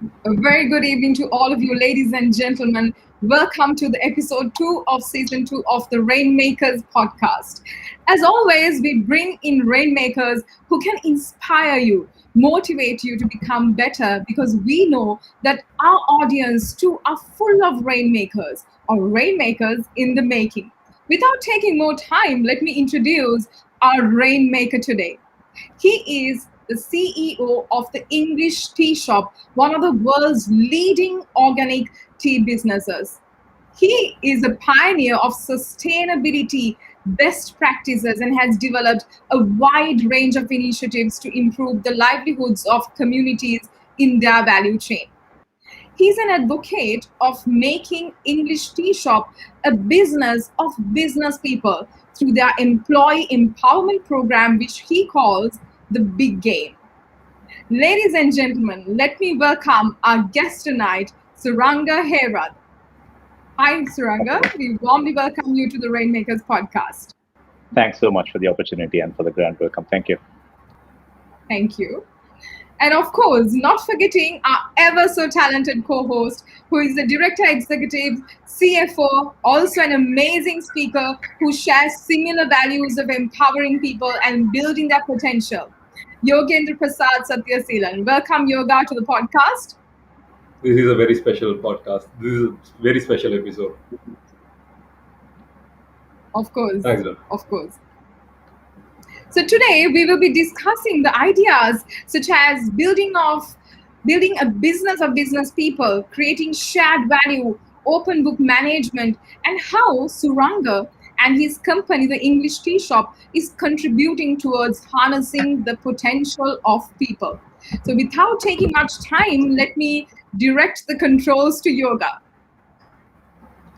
A very good evening to all of you, ladies and gentlemen. Welcome to the episode 2 of season 2 of the Rainmakers podcast. As always, we bring in rainmakers who can inspire you, motivate you to become better because we know that our audience too are full of rainmakers or rainmakers in the making. Without taking more time, let me introduce our rainmaker today. He is the CEO of the English Tea Shop, one of the world's leading organic tea businesses. He is a pioneer of sustainability best practices and has developed a wide range of initiatives to improve the livelihoods of communities in their value chain. He's an advocate of making English Tea Shop a business of business people through their employee empowerment program, which he calls the Big Game. Ladies and gentlemen, let me welcome our guest tonight, Suranga Herath. Hi, Suranga. We warmly welcome you to the Rainmakers podcast. Thanks so much for the opportunity and for the grand welcome. Thank you. Thank you. And of course, not forgetting our ever so talented co host, who is the Director Executive, CFO, also an amazing speaker who shares similar values of empowering people and building their potential. Yogendra Prasad Satyasilan. Welcome, Yoga, to the podcast. This is a very special podcast. This is a very special episode. Of course. Thanks, Don. Of course. So today we will be discussing the ideas such as building a business of business people, creating shared value, open book management, and how Suranga and his company, the English Tea Shop, is contributing towards harnessing the potential of people. So without taking much time, let me direct the controls to Yoga.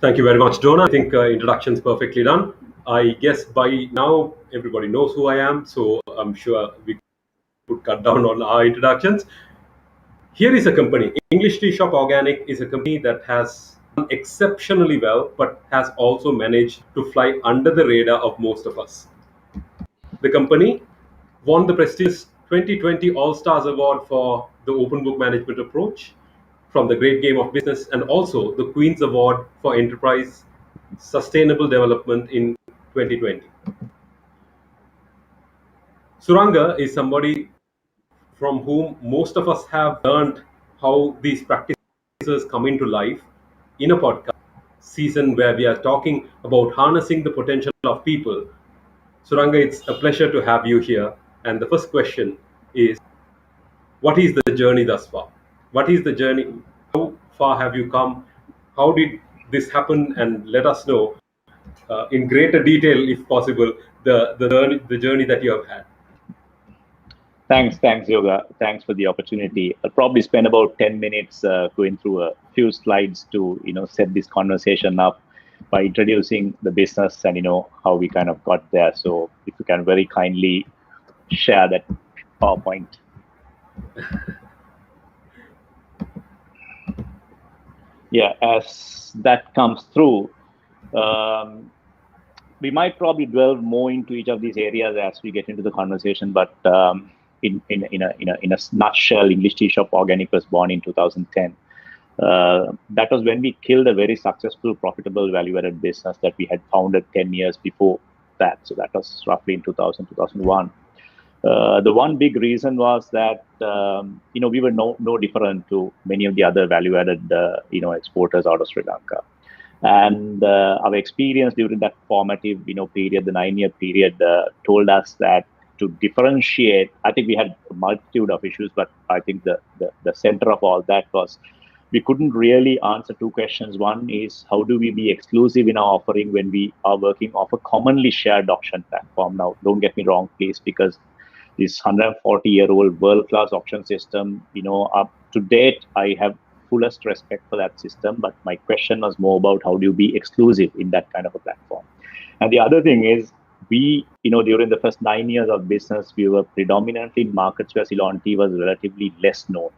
Thank you very much, Donna. I think introduction's perfectly done. I guess by now everybody knows who I am, so I'm sure we could cut down on our introductions. Here is a company. English Tea Shop Organic is a company that has done exceptionally well, but has also managed to fly under the radar of most of us. The company won the prestigious 2020 All Stars Award for the Open Book Management approach from the Great Game of Business, and also the Queen's Award for Enterprise Sustainable Development in 2020. Suranga is somebody from whom most of us have learned how these practices come into life in a podcast season where we are talking about harnessing the potential of people. Suranga, it's a pleasure to have you here. And the first question is, what is the journey thus far? What is the journey? How far have you come? How did this happen? And let us know in greater detail, if possible, the journey that you have had. Thanks, Yoga. Thanks for the opportunity. I'll probably spend about 10 minutes going through a few slides to set this conversation up by introducing the business and how we kind of got there. So if you can very kindly share that PowerPoint. Yeah, as that comes through, we might probably delve more into each of these areas as we get into the conversation. But in a nutshell, English Tea Shop Organic was born in 2010. That was when we killed a very successful, profitable, value-added business that we had founded 10 years before that. So that was roughly in 2000, 2001. The one big reason was that we were no different to many of the other value-added exporters out of Sri Lanka, and our experience during that formative period, the 9-year period, told us that to differentiate, I think we had a multitude of issues, but I think the center of all that was we couldn't really answer two questions. One is, how do we be exclusive in our offering when we are working off a commonly shared auction platform? Now, don't get me wrong, please, because this 140-year-old world-class auction system, up to date, I have fullest respect for that system. But my question was more about how do you be exclusive in that kind of a platform? And the other thing is, we, during the first 9 years of business, we were predominantly in markets where Ceylon tea was relatively less known.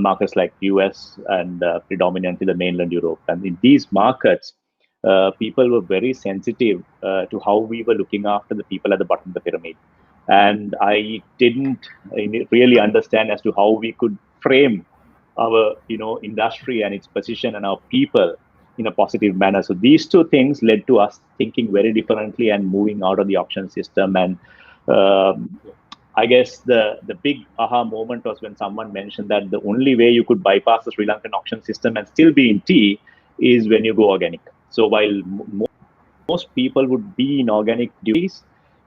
Markets like US and predominantly the mainland Europe. And in these markets, people were very sensitive to how we were looking after the people at the bottom of the pyramid. And I didn't really understand as to how we could frame our industry and its position and our people in a positive manner. So these two things led to us thinking very differently and moving out of the auction system. And I guess the big aha moment was when someone mentioned that the only way you could bypass the Sri Lankan auction system and still be in tea is when you go organic. So while most people would be in organic duties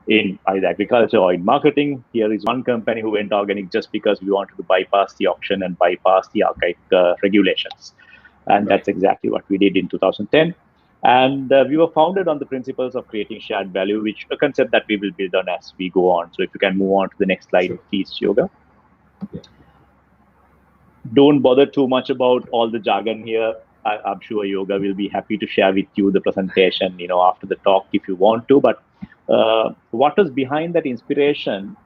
in either agriculture or in marketing, here is one company who went organic just because we wanted to bypass the auction and bypass the archaic regulations. And that's exactly what we did in 2010. And we were founded on the principles of creating shared value, which a concept that we will build on as we go on. So if you can move on to the next slide, please, Yoga. Yeah. Don't bother too much about all the jargon here. I'm sure Yoga will be happy to share with you the presentation, after the talk if you want to. But what was behind that inspiration?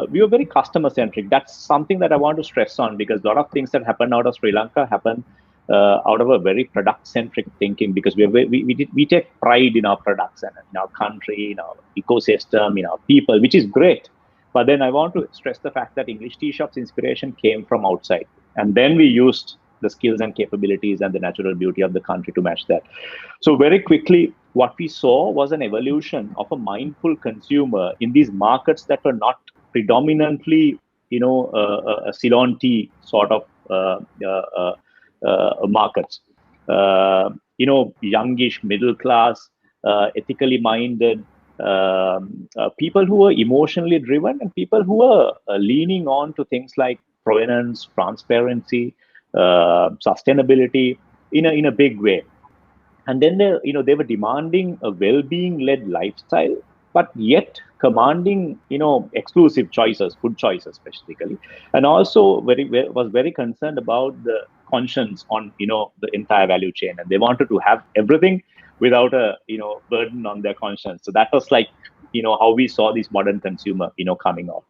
We were very customer centric. That's something that I want to stress on, because a lot of things that happen out of Sri Lanka happen out of a very product centric thinking, because we take pride in our products and in our country, in our ecosystem, in our people, which is great. But then I want to stress the fact that English Tea Shop's inspiration came from outside. And then we used the skills and capabilities and the natural beauty of the country to match that. So very quickly, what we saw was an evolution of a mindful consumer in these markets that were not predominantly, a Ceylon tea sort of markets. Youngish, middle class, ethically minded, people who were emotionally driven, and people who were leaning on to things like provenance, transparency, sustainability in a big way. And then they were demanding a well-being led lifestyle, but yet commanding exclusive choices, food choices specifically, and also was very concerned about the conscience on the entire value chain, and they wanted to have everything without a burden on their conscience. So that was like how we saw this modern consumer coming off.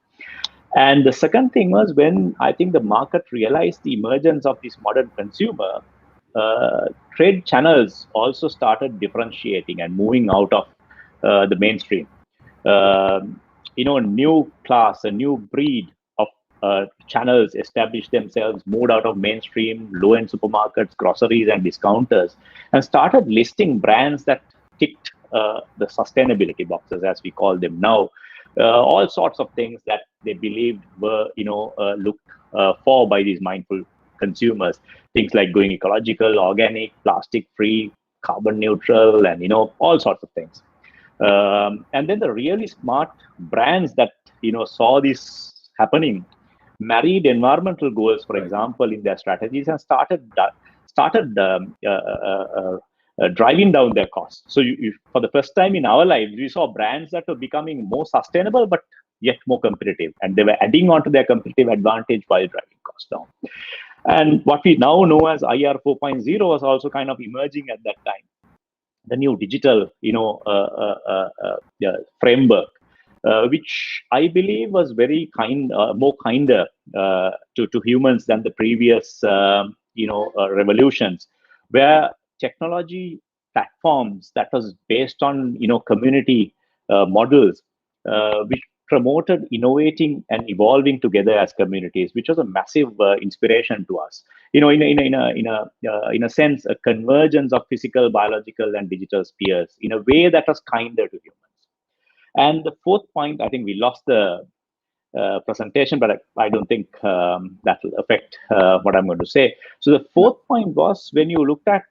And the second thing was when I think the market realized the emergence of this modern consumer, trade channels also started differentiating and moving out of the mainstream. A new class, a new breed of channels established themselves, moved out of mainstream, low-end supermarkets, groceries, and discounters, and started listing brands that ticked the sustainability boxes, as we call them now. All sorts of things that they believed were, looked for by these mindful consumers. Things like going ecological, organic, plastic-free, carbon neutral, and all sorts of things. And then the really smart brands that saw this happening married environmental goals, for example, in their strategies, and started driving down their costs. So for the first time in our lives, we saw brands that were becoming more sustainable, but yet more competitive. And they were adding on to their competitive advantage while driving costs down. And what we now know as IR 4.0 was also kind of emerging at that time. The new digital, framework, which I believe was very more kinder to humans than the previous, revolutions, where technology platforms that was based on community models, which promoted innovating and evolving together as communities, which was a massive inspiration to us. In a sense, a convergence of physical, biological, and digital spheres in a way that was kinder to humans. And the fourth point, I think we lost the presentation, but I don't think that will affect what I'm going to say. So the fourth point was when you looked at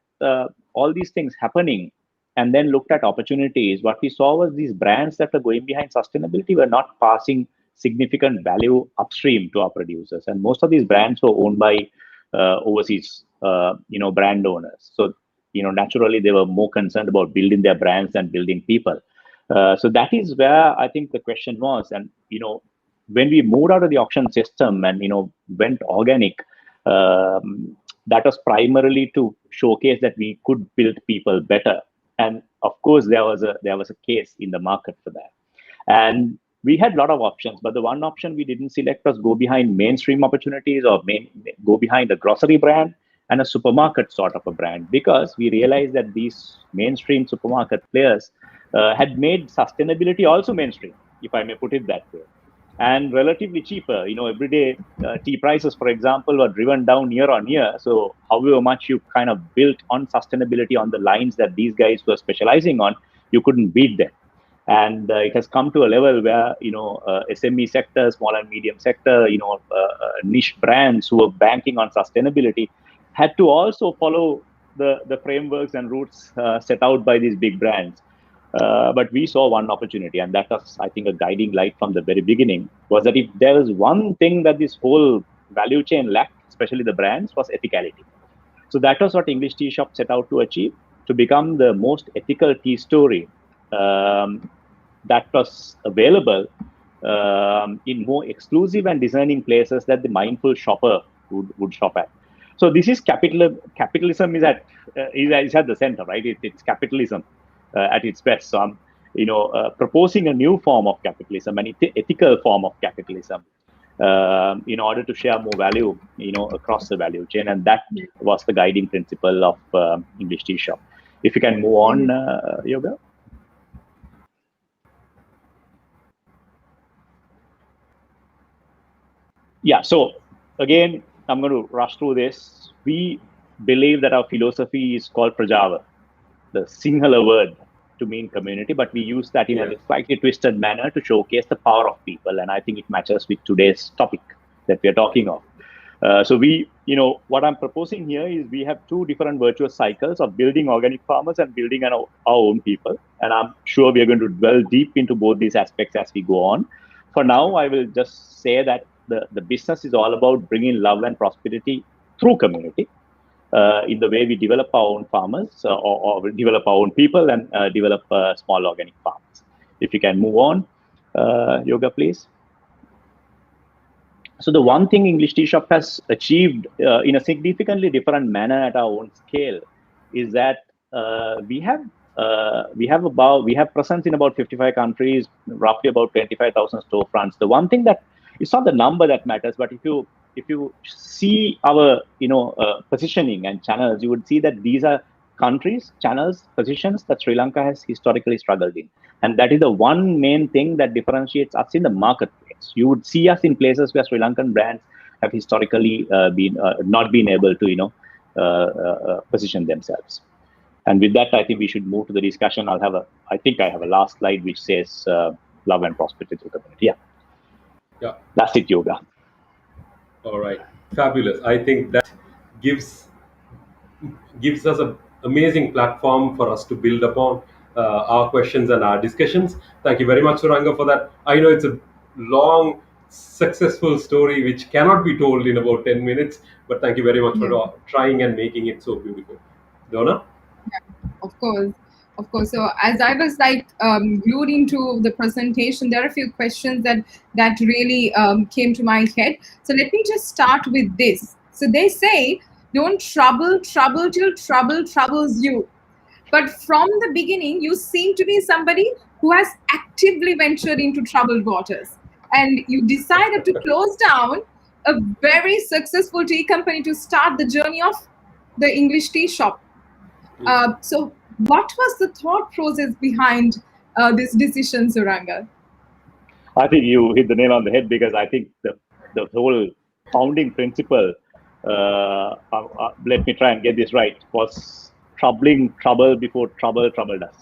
all these things happening and then looked at opportunities, what we saw was these brands that were going behind sustainability were not passing significant value upstream to our producers. And most of these brands were owned by overseas, brand owners. So, naturally, they were more concerned about building their brands than building people. So that is where I think the question was. And, when we moved out of the auction system and, went organic, that was primarily to showcase that we could build people better. And of course, there was a case in the market for that. And we had a lot of options, but the one option we didn't select was go behind mainstream opportunities or go behind a grocery brand and a supermarket sort of a brand, because we realized that these mainstream supermarket players had made sustainability also mainstream, if I may put it that way. and relatively cheaper. Everyday tea prices, for example, were driven down year on year. So however much you kind of built on sustainability on the lines that these guys were specializing on, you couldn't beat them. And it has come to a level where SME sector, small and medium sector, niche brands who are banking on sustainability had to also follow the frameworks and routes set out by these big brands. But we saw one opportunity, and that was, I think, a guiding light from the very beginning, was that if there was one thing that this whole value chain lacked, especially the brands, was ethicality. So that was what English Tea Shop set out to achieve, to become the most ethical tea story that was available in more exclusive and discerning places that the mindful shopper would shop at. So this is capitalism is at the center, right? It's capitalism at its best. So I'm proposing a new form of capitalism, an ethical form of capitalism, in order to share more value, across the value chain. And that was the guiding principle of English Tea Shop. If you can move on, Yoga. Yeah, so again, I'm going to rush through this. We believe that our philosophy is called Prajava, the singular word to mean community, but we use that in a slightly twisted manner to showcase the power of people. And I think it matches with today's topic that we are talking of. So what I'm proposing here is we have two different virtuous cycles of building organic farmers and building our own people. And I'm sure we are going to dwell deep into both these aspects as we go on. For now, I will just say that the business is all about bringing love and prosperity through community, in the way we develop our own farmers, or develop our own people, and develop small organic farms. If you can move on, Yoga, please. So the one thing English Tea Shop has achieved in a significantly different manner at our own scale is that we have presence in about 55 countries, roughly about 25,000 storefronts. The one thing that, it's not the number that matters, but if you see our positioning and channels, you would see that these are countries, channels, positions that Sri Lanka has historically struggled in, and that is the one main thing that differentiates us in the marketplace. You would see us in places where Sri Lankan brands have historically not been able to position themselves. And with that, I think we should move to the discussion. I think I have a last slide which says love and prosperity to the community. Yeah. That's it, Yoga. All right, fabulous. I think that gives us an amazing platform for us to build upon our questions and our discussions. Thank you very much, Suranga, for that. I know it's a long, successful story which cannot be told in about 10 minutes, but thank you very much for trying and making it so beautiful. Donna? Yeah, of course. So as I was glued into the presentation, there are a few questions that really came to my head. So let me just start with this. So they say, don't trouble till trouble troubles you. But from the beginning, you seem to be somebody who has actively ventured into troubled waters. And you decided to close down a very successful tea company to start the journey of the English Tea Shop. So what was the thought process behind this decision, Suranga? I think you hit the nail on the head, because I think the whole founding principle, let me try and get this right, was troubling trouble before trouble troubled us.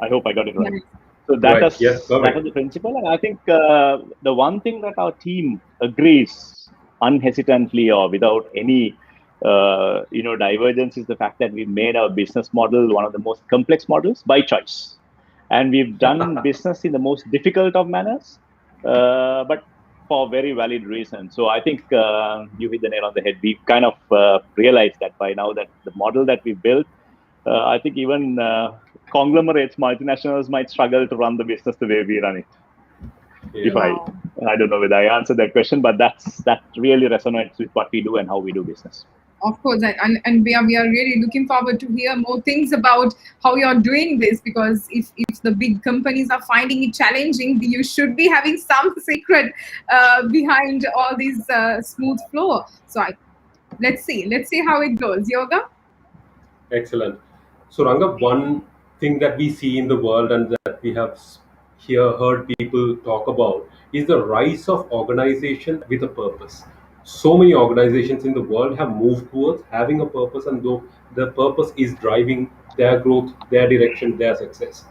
I hope I got it right. Yes. So that was the principle. And I think the one thing that our team agrees unhesitantly or without any divergence is the fact that we've made our business model one of the most complex models by choice. And we've done business in the most difficult of manners, but for very valid reasons. So I think you hit the nail on the head. We've kind of realized that by now that the model that we built, I think even conglomerates, multinationals might struggle to run the business the way we run it. Yeah. I don't know whether I answered that question, but that really resonates with what we do and how we do business. Of course, and we are really looking forward to hear more things about how you're doing this, because if the big companies are finding it challenging, you should be having some secret behind all these smooth flow. So let's see how it goes. Yoga? Excellent. So Ranga, one thing that we see in the world and that we have heard people talk about is the rise of organization with a purpose. So many organizations in the world have moved towards having a purpose, and though the purpose is driving their growth, their direction, their success.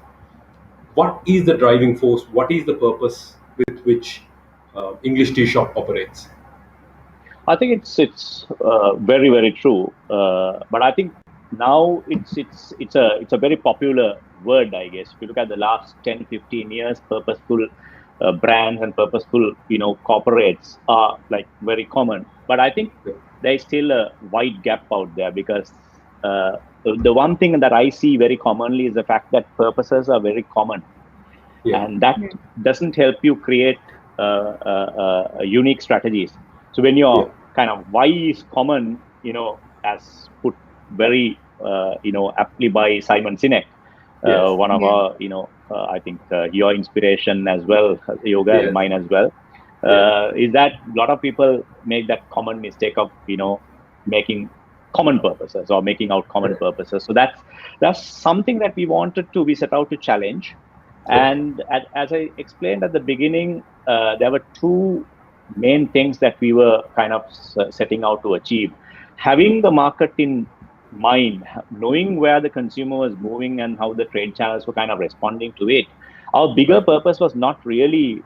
What is the driving force? What is the purpose with which English Tea Shop operates? I think it's very true. But I think now it's a very popular word, I guess. If you look at the last 10-15 years, purposeful brands and purposeful corporates are like very common. But I think there is still a wide gap out there, because the one thing that I see very commonly is the fact that purposes are very common, and that doesn't help you create unique strategies. So when your kind of why is common, as put very aptly by Simon Sinek, one of our I think your inspiration as well, yoga, and mine as well, is that a lot of people make that common mistake of making common purposes or making out common purposes. So that's something that we set out to challenge. And as I explained at the beginning, there were two main things that we were kind of setting out to achieve. Having the market in mind, knowing where the consumer was moving and how the trade channels were kind of responding to it. Our bigger purpose was not really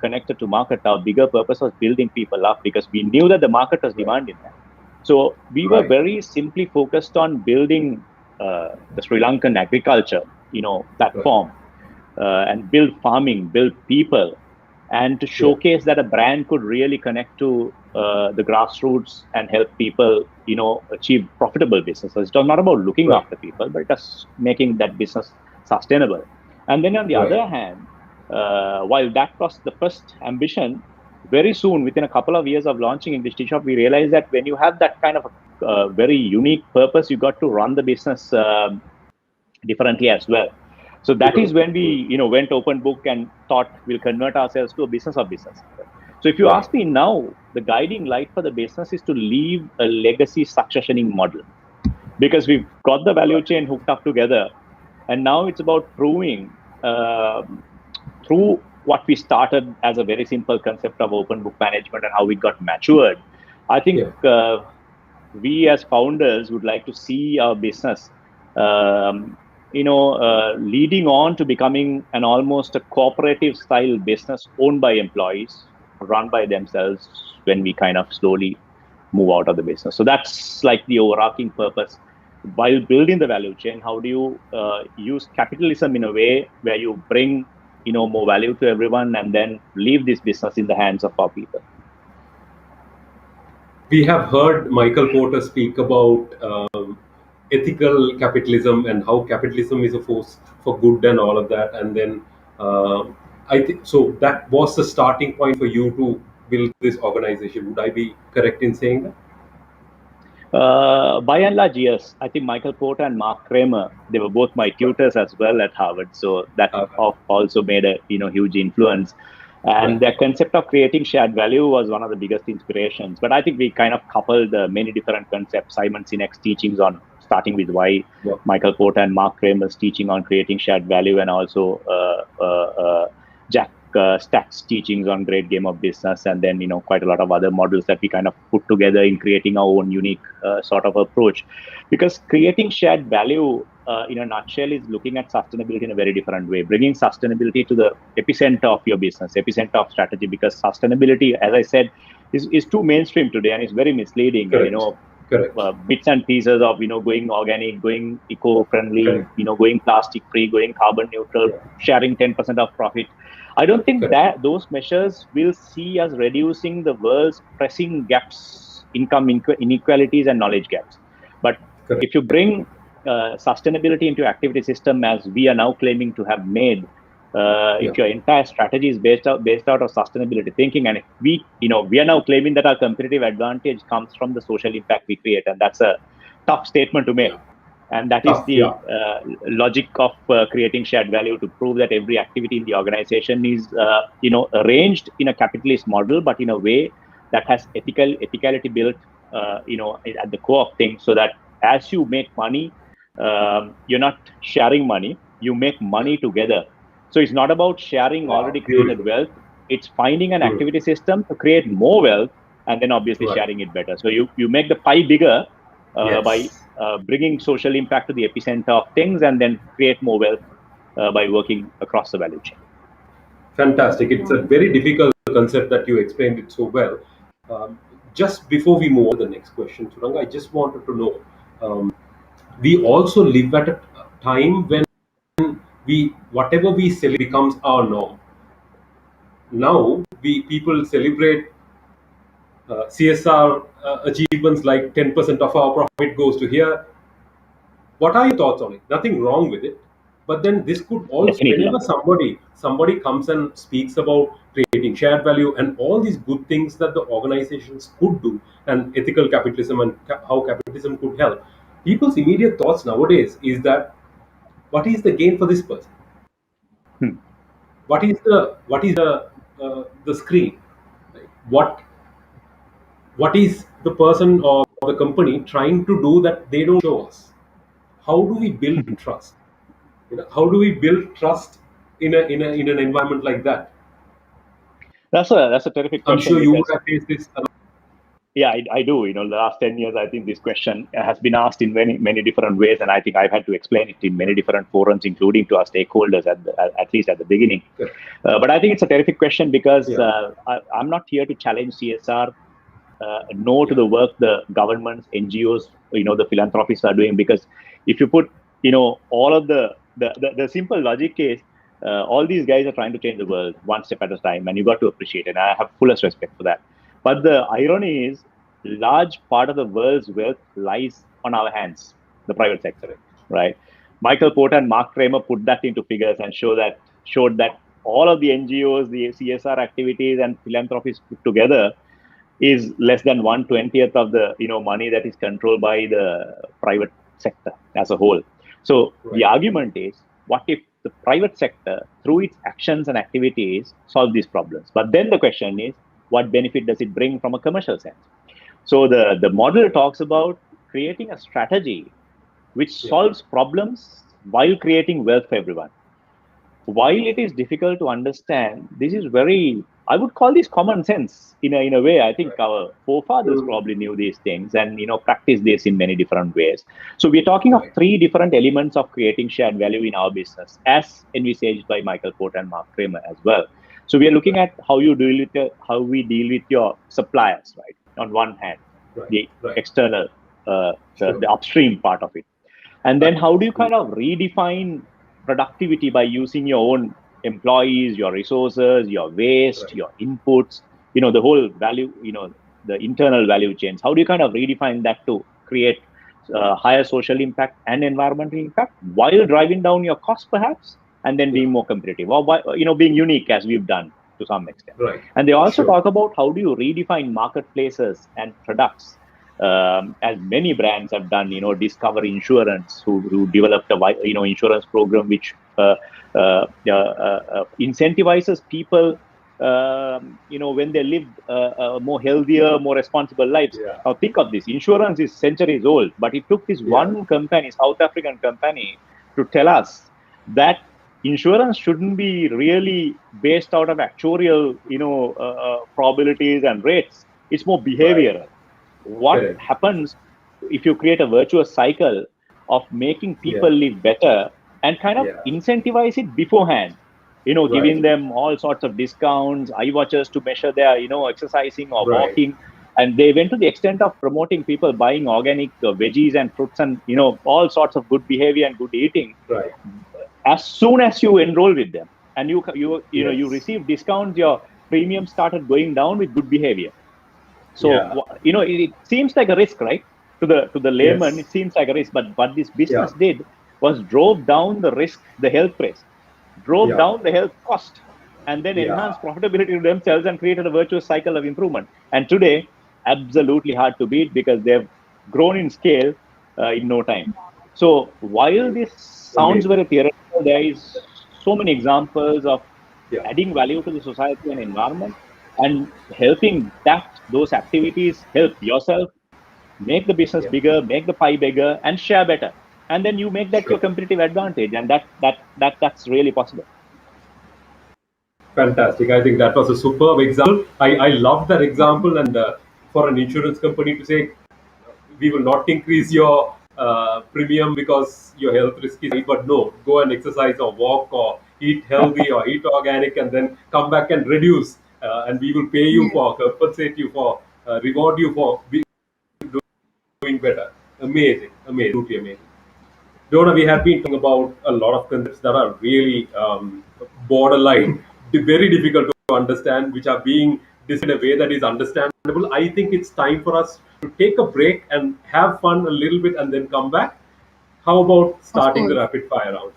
connected to market. Our bigger purpose was building people up, because we knew that the market was demanding that. So we were very simply focused on building the Sri Lankan agriculture, platform, and build farming, build people, and to showcase that a brand could really connect to the grassroots and help people, achieve profitable businesses. It was not about looking after people, but it was making that business sustainable. And then on the other hand, while that was the first ambition, very soon, within a couple of years of launching English Tea Shop, we realized that when you have that kind of a very unique purpose, you got to run the business differently as well. So that is when we, went open book and thought we'll convert ourselves to a business of business. So if you ask me now, the guiding light for the business is to leave a legacy successioning model, because we've got the value chain hooked up together, and now it's about proving through what we started as a very simple concept of open book management and how we got matured. I think we as founders would like to see our business leading on to becoming an almost a cooperative style business owned by employees, run by themselves, when we kind of slowly move out of the business. So that's like the overarching purpose. While building the value chain, how do you use capitalism in a way where you bring more value to everyone, and then leave this business in the hands of our people? We have heard Michael Porter speak about ethical capitalism and how capitalism is a force for good and all of that. And then I think so that was the starting point for you to build this organization. Would I be correct in saying that? By and large, yes. I think Michael Porter and Mark Kramer, they were both my tutors as well at Harvard. So that also made a huge influence. And their concept of creating shared value was one of the biggest inspirations. But I think we kind of coupled many different concepts. Simon Sinek's teachings on starting with why, Michael Porter and Mark Kramer's teaching on creating shared value, and also Jack Stack's teachings on great game of business, and then quite a lot of other models that we kind of put together in creating our own unique sort of approach. Because creating shared value in a nutshell is looking at sustainability in a very different way, bringing sustainability to the epicenter of your business, epicenter of strategy. Because sustainability, as I said, is too mainstream today, and it's very misleading. Correct. Bits and pieces of going organic, going eco-friendly, going plastic-free, going carbon neutral, sharing 10% of profit. I don't think that those measures will see us reducing the world's pressing gaps, income inequalities, and knowledge gaps. But if you bring sustainability into activity system, as we are now claiming to have made, if your entire strategy is based out of sustainability thinking, and if we are now claiming that our competitive advantage comes from the social impact we create, and that's a tough statement to make. And that is the logic of creating shared value, to prove that every activity in the organization is, arranged in a capitalist model, but in a way that has ethicality built, at the core of things, so that as you make money, you're not sharing money, you make money together. So it's not about sharing already created wealth. It's finding an activity system to create more wealth, and then obviously sharing it better. So you make the pie bigger by bringing social impact to the epicenter of things, and then create more wealth by working across the value chain. Fantastic. It's a very difficult concept that you explained it so well. Just before we move on to the next question, Suranga, I just wanted to know, we also live at a time when whatever we celebrate becomes our norm. Now people celebrate CSR achievements like 10% of our profit goes to here. What are your thoughts on it? Nothing wrong with it, but then this could also, Definitely whenever not. somebody comes and speaks about creating shared value and all these good things that the organizations could do, and ethical capitalism and how capitalism could help, people's immediate thoughts nowadays is that what is the gain for this person? Hmm. What is the screen? Like, what is the person or the company trying to do that they don't show us? How do we build trust? How do we build trust in an environment like that? That's a terrific I'm question sure you would because have faced this. yeah, I do. The last 10 years, I think this question has been asked in many different ways, and I think I've had to explain it in many different forums, including to our stakeholders at least at the beginning. Correct. But I think it's a terrific question because Yeah. I'm not here to challenge CSR, no to the work the governments, NGOs, the philanthropists are doing. Because if you put, all of the simple logic is, all these guys are trying to change the world one step at a time, and you got to appreciate it. And I have fullest respect for that. But the irony is, large part of the world's wealth lies on our hands, the private sector, right? Michael Porter and Mark Kramer put that into figures and showed that all of the NGOs, the CSR activities, and philanthropies put together is less than 1/20th of the money that is controlled by the private sector as a whole. So the argument is, what if the private sector, through its actions and activities, solve these problems? But then the question is, what benefit does it bring from a commercial sense? So the model talks about creating a strategy which solves problems while creating wealth for everyone. While it is difficult to understand, this is I would call this common sense in a way. I think our forefathers probably knew these things and practice this in many different ways. So we're talking of three different elements of creating shared value in our business, as envisaged by Michael Porter and Mark Kramer as well. So we are looking at how we deal with your suppliers, right? On one hand, the external, the upstream part of it. And then how do you kind of redefine productivity by using your own employees, your resources, your waste, your inputs, the whole value, the internal value chains? How do you kind of redefine that to create higher social impact and environmental impact while driving down your costs, perhaps, and then being more competitive, or being unique, as we've done to some extent. And they also talk about how do you redefine marketplaces and products, as many brands have done. Discover Insurance, who developed a insurance program which incentivizes people, when they live more healthier, more responsible lives. Now think of this: insurance is centuries old, but it took this one company, South African company, to tell us that insurance shouldn't be really based out of actuarial, probabilities and rates. It's more behavioral. What happens if you create a virtuous cycle of making people live better and kind of incentivize it beforehand, giving them all sorts of discounts, eye watches to measure their, exercising or walking. And they went to the extent of promoting people buying organic veggies and fruits and, all sorts of good behavior and good eating. As soon as you enroll with them and you receive discounts, your premium started going down with good behavior. So, it seems like a risk, right? To the layman, it seems like a risk. But what this business did was drove down the risk, the health risk, drove down the health cost, and then enhanced profitability to themselves and created a virtuous cycle of improvement. And today, absolutely hard to beat because they've grown in scale in no time. So while this sounds very theoretical, there is so many examples of adding value to the society and environment, and helping those activities help yourself make the business bigger, make the pie bigger, and share better. And then you make that your competitive advantage, and that's really possible. Fantastic. I think that was a superb example. I love that example. And for an insurance company to say, we will not increase your premium because your health risk is high, but no, go and exercise or walk or eat healthy or eat organic and then come back and reduce. And we will pay you Yeah. for, compensate you for, reward you for doing better. Amazing, amazing, truly amazing. Donna, we have been talking about a lot of concepts that are really borderline, very difficult to understand, which are being discussed in a way that is understandable. I think it's time for us to take a break and have fun a little bit and then come back. How about Of starting the course. rapid fire round?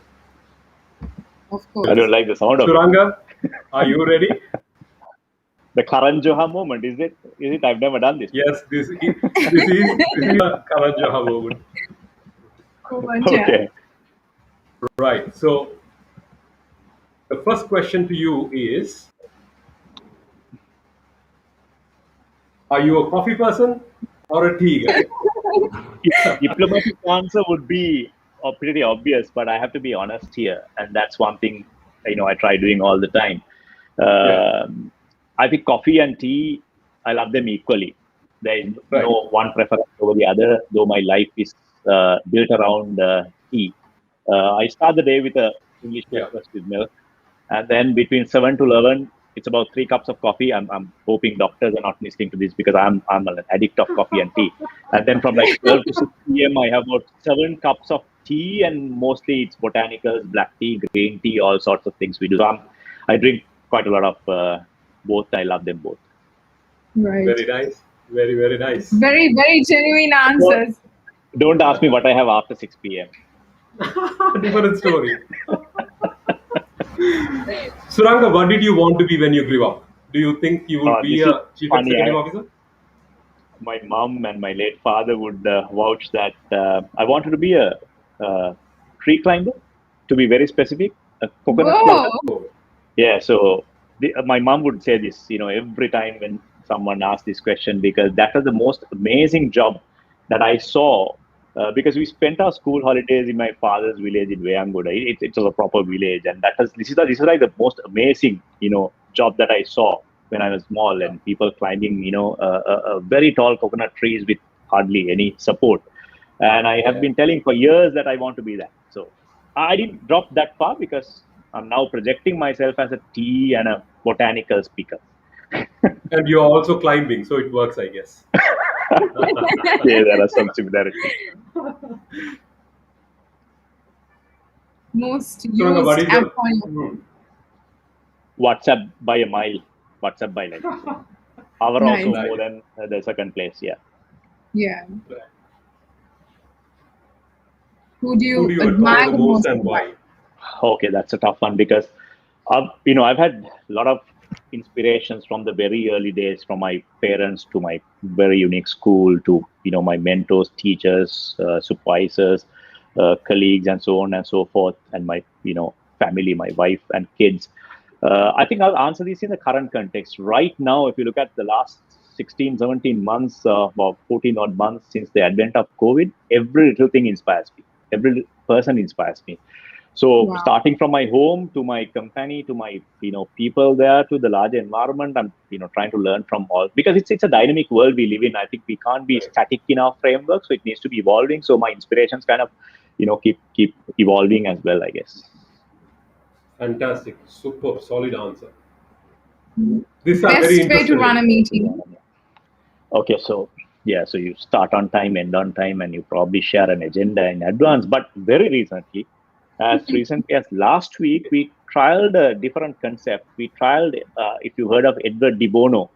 Of I course. don't like the sound of it. Suranga, are you ready? The Karan Johar moment, is it? Is it? I've never done this. Yes, this is a Karan Johar moment. So much, yeah. Okay. Right. So the first question to you is: are you a coffee person or a tea guy? Diplomatic answer would be pretty obvious, but I have to be honest here, and that's one thing I try doing all the time. Yeah. I think coffee and tea, I love them equally. There is Right. no one preference over the other, though my life is built around tea. I start the day with a English Yeah. breakfast with milk, and then between 7 to 11, it's about 3 cups of coffee. I'm hoping doctors are not listening to this because I'm an addict of coffee and tea. And then from like 12 to 6 p.m., I have about 7 cups of tea, and mostly it's botanicals, black tea, green tea, all sorts of things we do. So I drink quite a lot of both. I love them both. Right. Very nice. Very, very nice. Very, very genuine answers. Don't ask me what I have after 6 p.m. Different story. Suranga, what did you want to be when you grew up? Do you think you would be This is a chief funny. executive officer? My mom and my late father would vouch that I wanted to be a tree climber, to be very specific, a coconut climber. Whoa. Yeah, so my mom would say this, every time when someone asked this question, because that was the most amazing job that I saw. Because we spent our school holidays in my father's village in Veyangoda. It was a proper village, and this is like the most amazing, job that I saw when I was small, and people climbing, very tall coconut trees with hardly any support. And I have been telling for years that I want to be that. So I didn't drop that far because I'm now projecting myself as a tea and a botanical speaker. And you're also climbing, so it works, I guess. Yeah, there are some similarities. Most Suranga, what used is app your... on Hmm. WhatsApp by a mile. WhatsApp by like hour Nice. or so more than the second place. Yeah. Yeah. Right. Who do Who do you you admire admire the most and why? Okay, that's a tough one because I've had a lot of inspirations from the very early days, from my parents to my very unique school to my mentors, teachers, supervisors, colleagues, and so on and so forth, and my family, my wife and kids. I think I'll answer this in the current context. Right now, if you look at the last 16, 17 months, or 14 odd months since the advent of COVID, every little thing inspires me. Every person inspires me. So Wow. starting from my home to my company to my people there to the larger environment, I'm trying to learn from all, because it's a dynamic world we live in. I think we can't be static in our framework, so it needs to be evolving. So my inspirations kind of keep evolving as well, I guess. Fantastic. Super. Solid answer. These are very Best way interesting. to run a meeting. Okay, so yeah, so you start on time, end on time, and you probably share an agenda in advance. But very recently, as recently as last week, we trialed a different concept. We trialed, if you heard of Edward de Bono,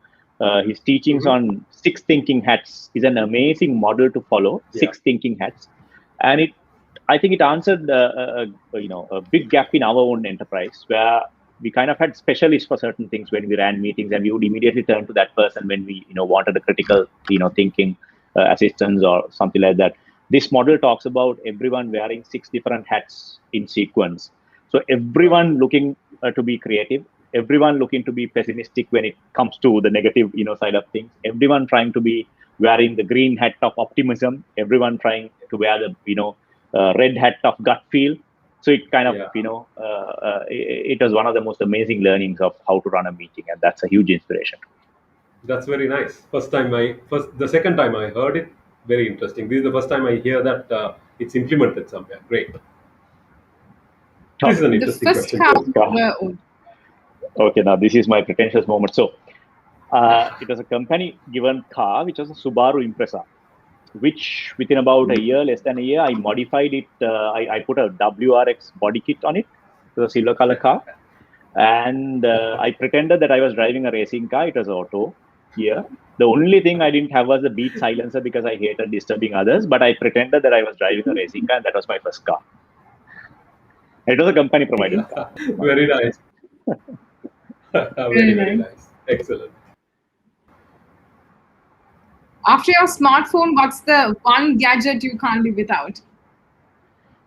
his teachings on 6 thinking hats is an amazing model to follow. Yeah. 6 thinking hats, and I think it answered a big gap in our own enterprise, where we kind of had specialists for certain things when we ran meetings, and we would immediately turn to that person when we wanted a critical thinking assistance or something like that. This model talks about everyone wearing 6 different hats in sequence. So everyone looking to be creative, everyone looking to be pessimistic when it comes to the negative side of things, everyone trying to be wearing the green hat of optimism, everyone trying to wear the red hat of gut feel, So it kind of, Yeah. it was one of the most amazing learnings of how to run a meeting, and that's a huge inspiration. That's very nice. The second time I heard it, very interesting. This is the first time I hear that it's implemented somewhere. Great. This is an The interesting first question car too. you ever owned. Okay, now this is my pretentious moment. So it was a company given car, which was a Subaru Impreza, which within about a year, less than a year, I modified it. I put a WRX body kit on it, the silver color car. And I pretended that I was driving a racing car. It was auto. Yeah. The only thing I didn't have was a beat silencer because I hated disturbing others. But I pretended that I was driving a racing car, and that was my first car. It was a company provided car. Very nice. Very Very nice. nice. Excellent. After your smartphone, what's the one gadget you can't live without?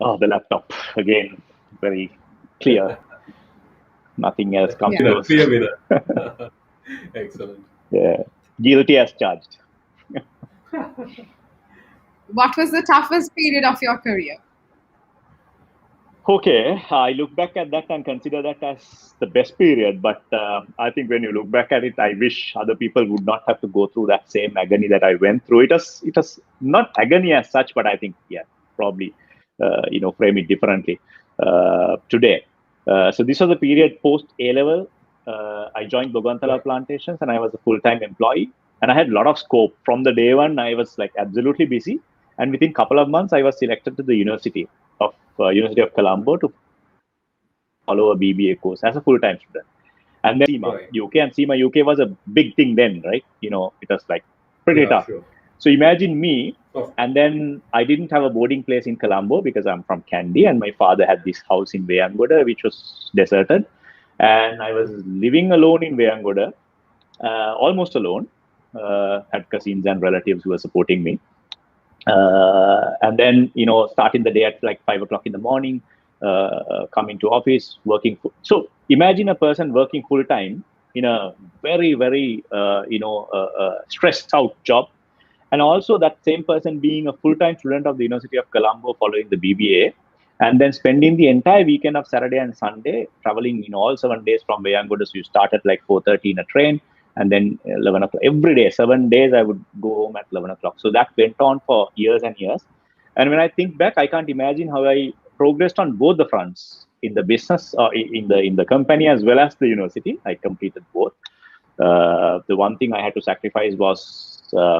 Oh, the laptop again, very clear. Nothing else comes Yeah. close. Clear winner. Excellent. Yeah. Guilty as charged. What was the toughest period of your career? Okay, I look back at that and consider that as the best period. But I think when you look back at it, I wish other people would not have to go through that same agony that I went through. It was not agony as such, but I think probably frame it differently today. So this was the period post A level. I joined Bogantala Plantations, and I was a full-time employee, and I had a lot of scope. From the day one, I was like absolutely busy, and within a couple of months, I was selected to the University of Colombo to follow a BBA course as a full-time student. And then SEMA Right. UK, and SEMA UK was a big thing then, right? It was like pretty Yeah, tough. sure. So imagine me, Oh, and then I didn't have a boarding place in Colombo because I'm from Kandy, and my father had this house in Veyangoda, which was deserted. And I was living alone in Veyangoda, almost alone. Had cousins and relatives who were supporting me. And then starting the day at like 5 o'clock in the morning, coming to office, working. So imagine a person working full time in a very very stressed out job, and also that same person being a full time student of the University of Colombo following the BBA, and then spending the entire weekend of Saturday and Sunday traveling all 7 days from Veyangoda. So you start at like 4:30 in a train, and then 11 o'clock every day. 7 days I would go home at 11 o'clock. So that went on for years and years. And when I think back, I can't imagine how I progressed on both the fronts, in the business or in the company as well as the university. I completed both. The one thing I had to sacrifice was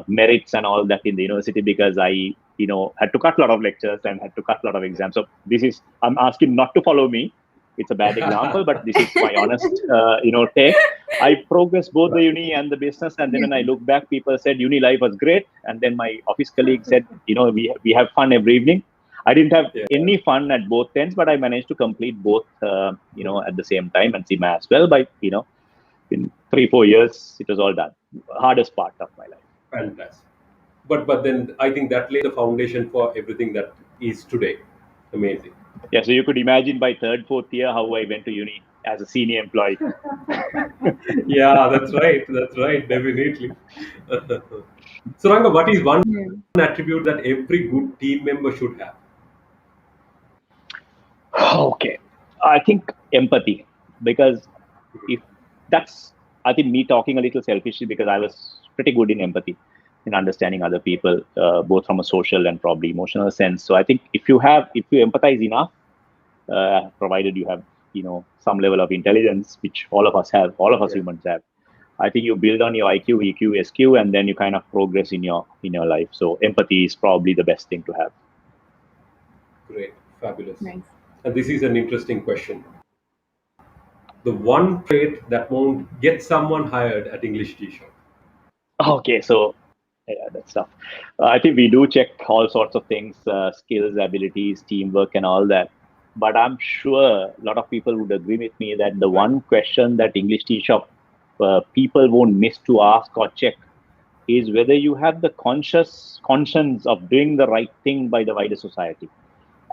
merits and all that in the university, because I had to cut a lot of lectures and had to cut a lot of exams. So I'm asking not to follow me. It's a bad example, but this is my honest take. I progressed both the uni and the business, and then when I look back, people said uni life was great, and then my office colleague said, we have fun every evening. I didn't have any fun at both ends, but I managed to complete both at the same time, and SEMA as well. By in 3-4 years, it was all done. Hardest part of my life. fantastic. But then I think that laid the foundation for everything that is today. Amazing. Yeah, so you could imagine by 3rd, 4th year how I went to uni as a senior employee. Yeah, that's right. That's right. Definitely. Suranga, what is one attribute that every good team member should have? Okay, I think empathy, because if that's, I think, me talking a little selfishly, because I was pretty good in empathy, in understanding other people, both from a social and probably emotional sense. So I think if you empathize enough, provided you have some level of intelligence, which all of us have, all of us humans have, I think you build on your IQ, EQ, SQ, and then you kind of progress in your life. So empathy is probably the best thing to have. Great. Fabulous. Nice. And this is an interesting question. The one trait that won't get someone hired at English Tea Shop. Okay, so that's tough. I think we do check all sorts of things, skills, abilities, teamwork, and all that. But I'm sure a lot of people would agree with me that the one question that English Tea Shop people won't miss to ask or check is whether you have the conscience of doing the right thing by the wider society.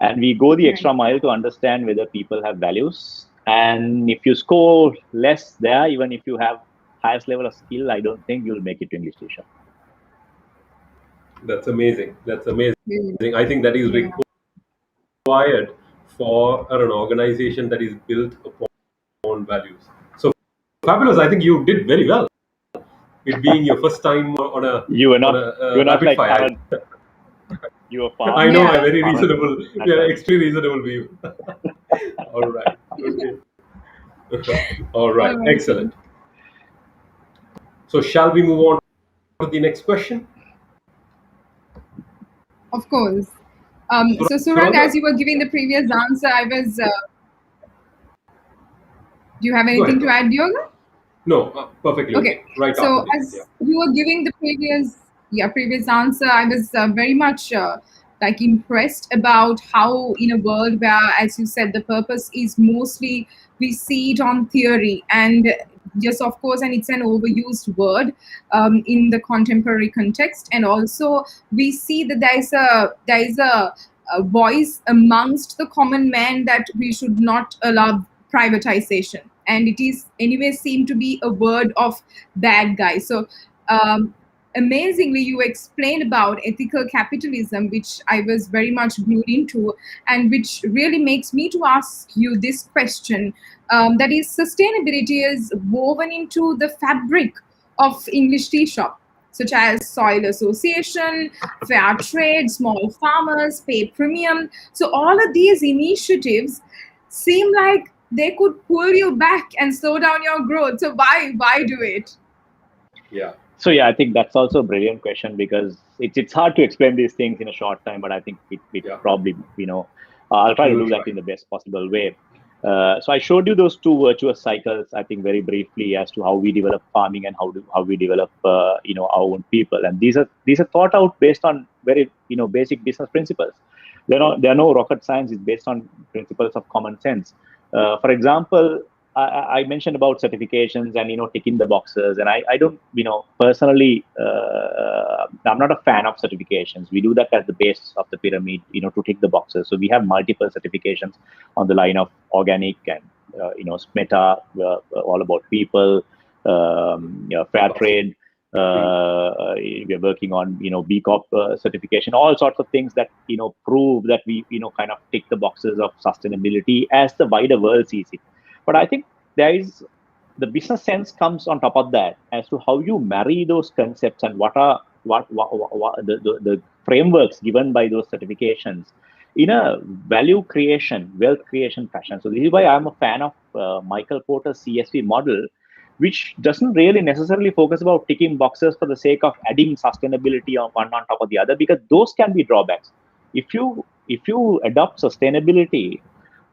And we go the extra mile to understand whether people have values. And if you score less there, even if you have highest level of skill, I don't think you'll make it to English Tea Shop. That's amazing. That's amazing. I think that is required for an organization that is built upon values. So fabulous! I think you did very well. It being your first time on a You were not. You were not rapid like fire. Karan. You were far. I know, Yeah. a very Karan reasonable, at yeah, that. extremely reasonable view. All right. Okay. All All right. right. Excellent. So shall we move on to the next question? Of course. So Surang, as Suranga, you were giving the previous answer, I was. Do you have go anything ahead. to Go ahead. add, Yoga? No, perfectly Okay. okay. Right after So this. Yeah. as you were giving the previous answer, I was very much like impressed about how in a world where, as you said, the purpose is mostly we see it on theory and just of course, and it's an overused word in the contemporary context, and also we see that there is a voice amongst the common man that we should not allow privatization, and it is anyway seem to be a word of bad guy. So amazingly you explained about ethical capitalism, which I was very much glued into, and which really makes me to ask you this question, that is sustainability is woven into the fabric of English tea shop, such as soil association, fair trade, small farmers pay premium. So all of these initiatives seem like they could pull you back and slow down your growth. So why do it? Yeah. So yeah, I think that's also a brilliant question because it's hard to explain these things in a short time, but I think it Yeah. probably I'll try We to will do that try. in the best possible way. So I showed you those two virtuous cycles, I think, very briefly as to how we develop farming and how we develop our own people, and these are thought out based on very basic business principles. There are no rocket science. It's based on principles of common sense. For example, I mentioned about certifications and ticking the boxes, and I don't personally I'm not a fan of certifications. We do that at the base of the pyramid, to tick the boxes. So we have multiple certifications on the line of organic and SMETA, all about people, fair trade. We are working on B Corp certification, all sorts of things that prove that we kind of tick the boxes of sustainability as the wider world sees it. But I think there is the business sense comes on top of that as to how you marry those concepts and what are the frameworks given by those certifications in a value creation, wealth creation fashion. So this is why I'm a fan of Michael Porter's CSV model, which doesn't really necessarily focus about ticking boxes for the sake of adding sustainability on one on top of the other, because those can be drawbacks. If you adopt sustainability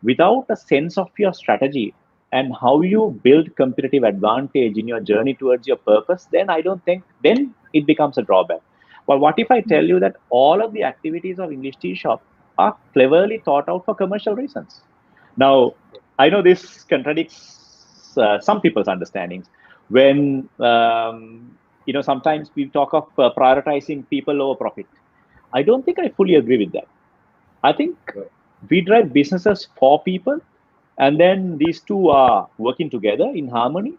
without a sense of your strategy and how you build competitive advantage in your journey towards your purpose, then I don't think then it becomes a drawback. But what if I tell you that all of the activities of English Tea Shop are cleverly thought out for commercial reasons? Now, I know this contradicts some people's understandings. When sometimes we talk of prioritizing people over profit. I don't think I fully agree with that. I think we drive businesses for people, and then these two are working together in harmony.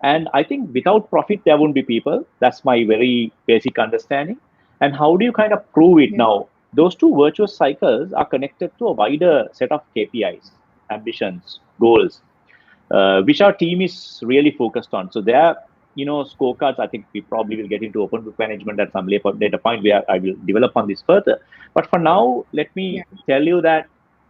And I think without profit, there won't be people. That's my very basic understanding. And how do you kind of prove it Yeah. now? Those two virtuous cycles are connected to a wider set of KPIs, ambitions, goals, which our team is really focused on. So there, scorecards, I think we probably will get into open book management at some later point where I will develop on this further. But for now, let Yeah. me tell you that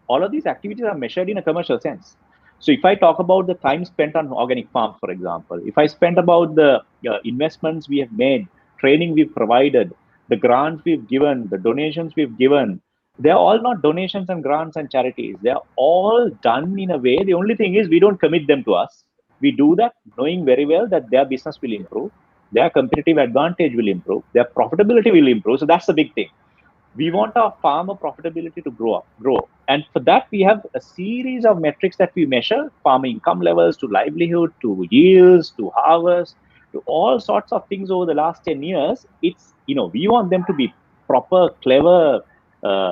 all of these activities are measured in a commercial sense. So if I talk about the time spent on organic farms, for example, if I spend about the investments we have made, training we've provided, the grants we've given, the donations we've given, they're all not donations and grants and charities. They're all done in a way. The only thing is we don't commit them to us. We do that knowing very well that their business will improve, their competitive advantage will improve, their profitability will improve. So that's the big thing. We want our farmer profitability to grow. And for that, we have a series of metrics that we measure: farmer income levels, to livelihood, to yields, to harvest, to all sorts of things over the last 10 years. It's, we want them to be proper, clever,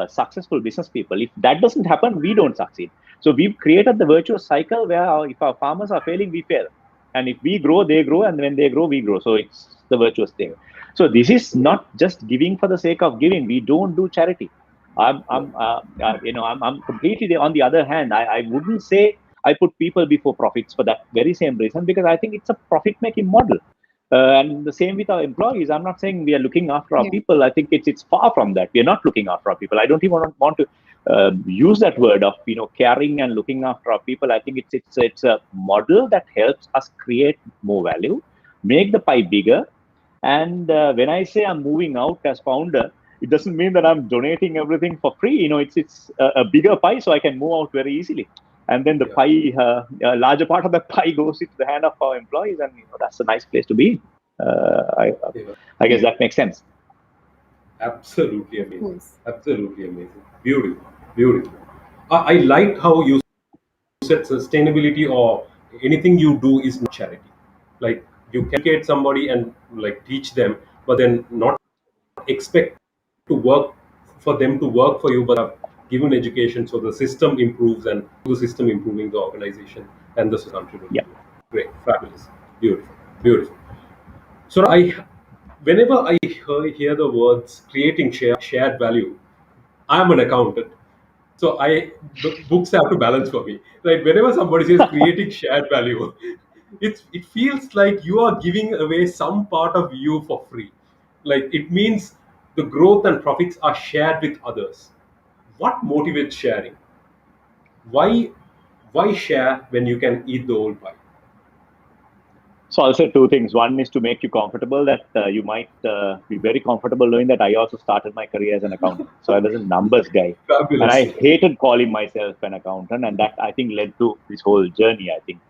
successful business people. If that doesn't happen, we don't succeed. So we've created the virtuous cycle where if our farmers are failing, we fail. And if we grow, they grow. And when they grow, we grow. So it's the virtuous thing. So this is not just giving for the sake of giving. We don't do charity. I'm completely on the other hand. I wouldn't say I put people before profits for that very same reason, because I think it's a profit-making model. And the same with our employees. I'm not saying we are looking after our people. I think it's far from that. We are not looking after our people. I don't even want to use that word of caring and looking after our people. I think it's a model that helps us create more value, make the pie bigger. And when I say I'm moving out as founder, it doesn't mean that I'm donating everything for free. It's a bigger pie, so I can move out very easily. And then the pie, a larger part of the pie goes into the hand of our employees, and that's a nice place to be. I guess that makes sense. Absolutely amazing. Absolutely amazing. Beautiful. Beautiful. I liked how you said sustainability or anything you do is not charity. Like you can educate somebody and like teach them, but then not expect to work for them to work for you, but have given education so the system improves and the system improving the organization and the contributing. Yeah. Great, fabulous, beautiful, beautiful. So whenever I hear the words creating shared value, I'm an accountant, so the books have to balance for me. Like whenever somebody says creating shared value, it feels like you are giving away some part of you for free. Like it means the growth and profits are shared with others. What motivates sharing? Why share when you can eat the whole pie? So I'll say two things. One is to make you comfortable, that you might be very comfortable knowing that I also started my career as an accountant. So I was a numbers guy. Fabulous. And I hated calling myself an accountant. And that, I think, led to this whole journey. I think,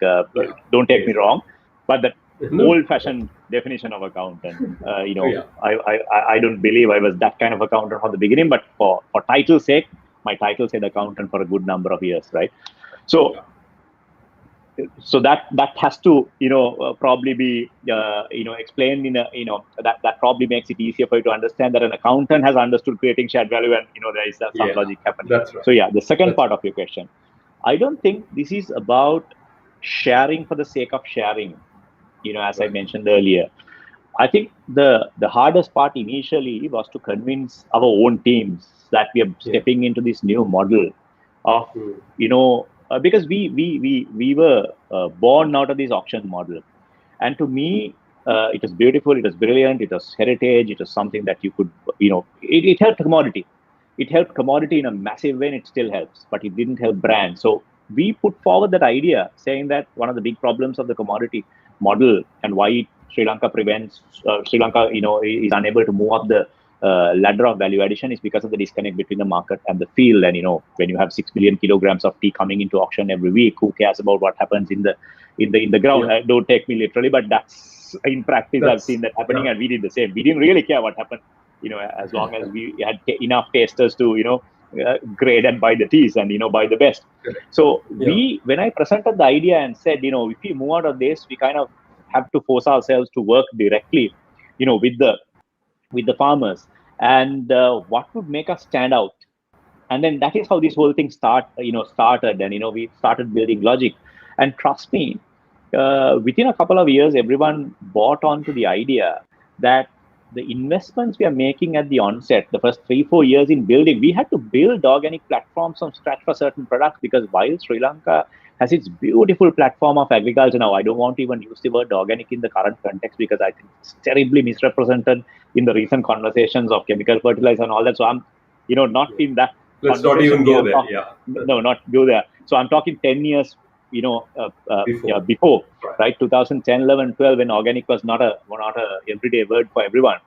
don't take me wrong, but that old-fashioned definition of accountant, I don't believe I was that kind of accountant from the beginning, but for title's sake, my title said accountant for a good number of years, right? So that has to probably be explained in a that probably makes it easier for you to understand that an accountant has understood creating shared value, and there is some logic happening. That's right. So the second part of your question, I don't think this is about sharing for the sake of sharing. As I mentioned earlier, I think the hardest part initially was to convince our own teams that we are stepping into this new model of because we were born out of this auction model, and to me it was beautiful, it was brilliant, it was heritage, it was something that you could it helped commodity. It helped commodity in a massive way, and it still helps, but it didn't help brand. So we put forward that idea, saying that one of the big problems of the commodity model and why Sri Lanka is unable to move up the ladder of value addition is because of the disconnect between the market and the field. And when you have 6 billion kilograms of tea coming into auction every week, who cares about what happens in the ground? Don't take me literally, but that's in practice. I've seen that happening, and we did the same. We didn't really care what happened, as long as we had enough tasters to grade and buy the teas and buy the best. So when I presented the idea and said, if we move out of this, we kind of have to force ourselves to work directly with the farmers, and what would make us stand out. And then that is how this whole thing started, and we started building logic. And trust me, within a couple of years, everyone bought onto the idea that the investments we are making at the onset, the first 3-4 years in building, we had to build organic platforms from scratch for certain products, because while Sri Lanka has its beautiful platform of agriculture now, I don't want to even use the word organic in the current context, because I think it's terribly misrepresented in the recent conversations of chemical fertilizer and all that. So I'm, not in that. Let's not even go there. No, not go there. So I'm talking 10 years, before, right? 2010, 11, 12, when organic was not a everyday word for everyone.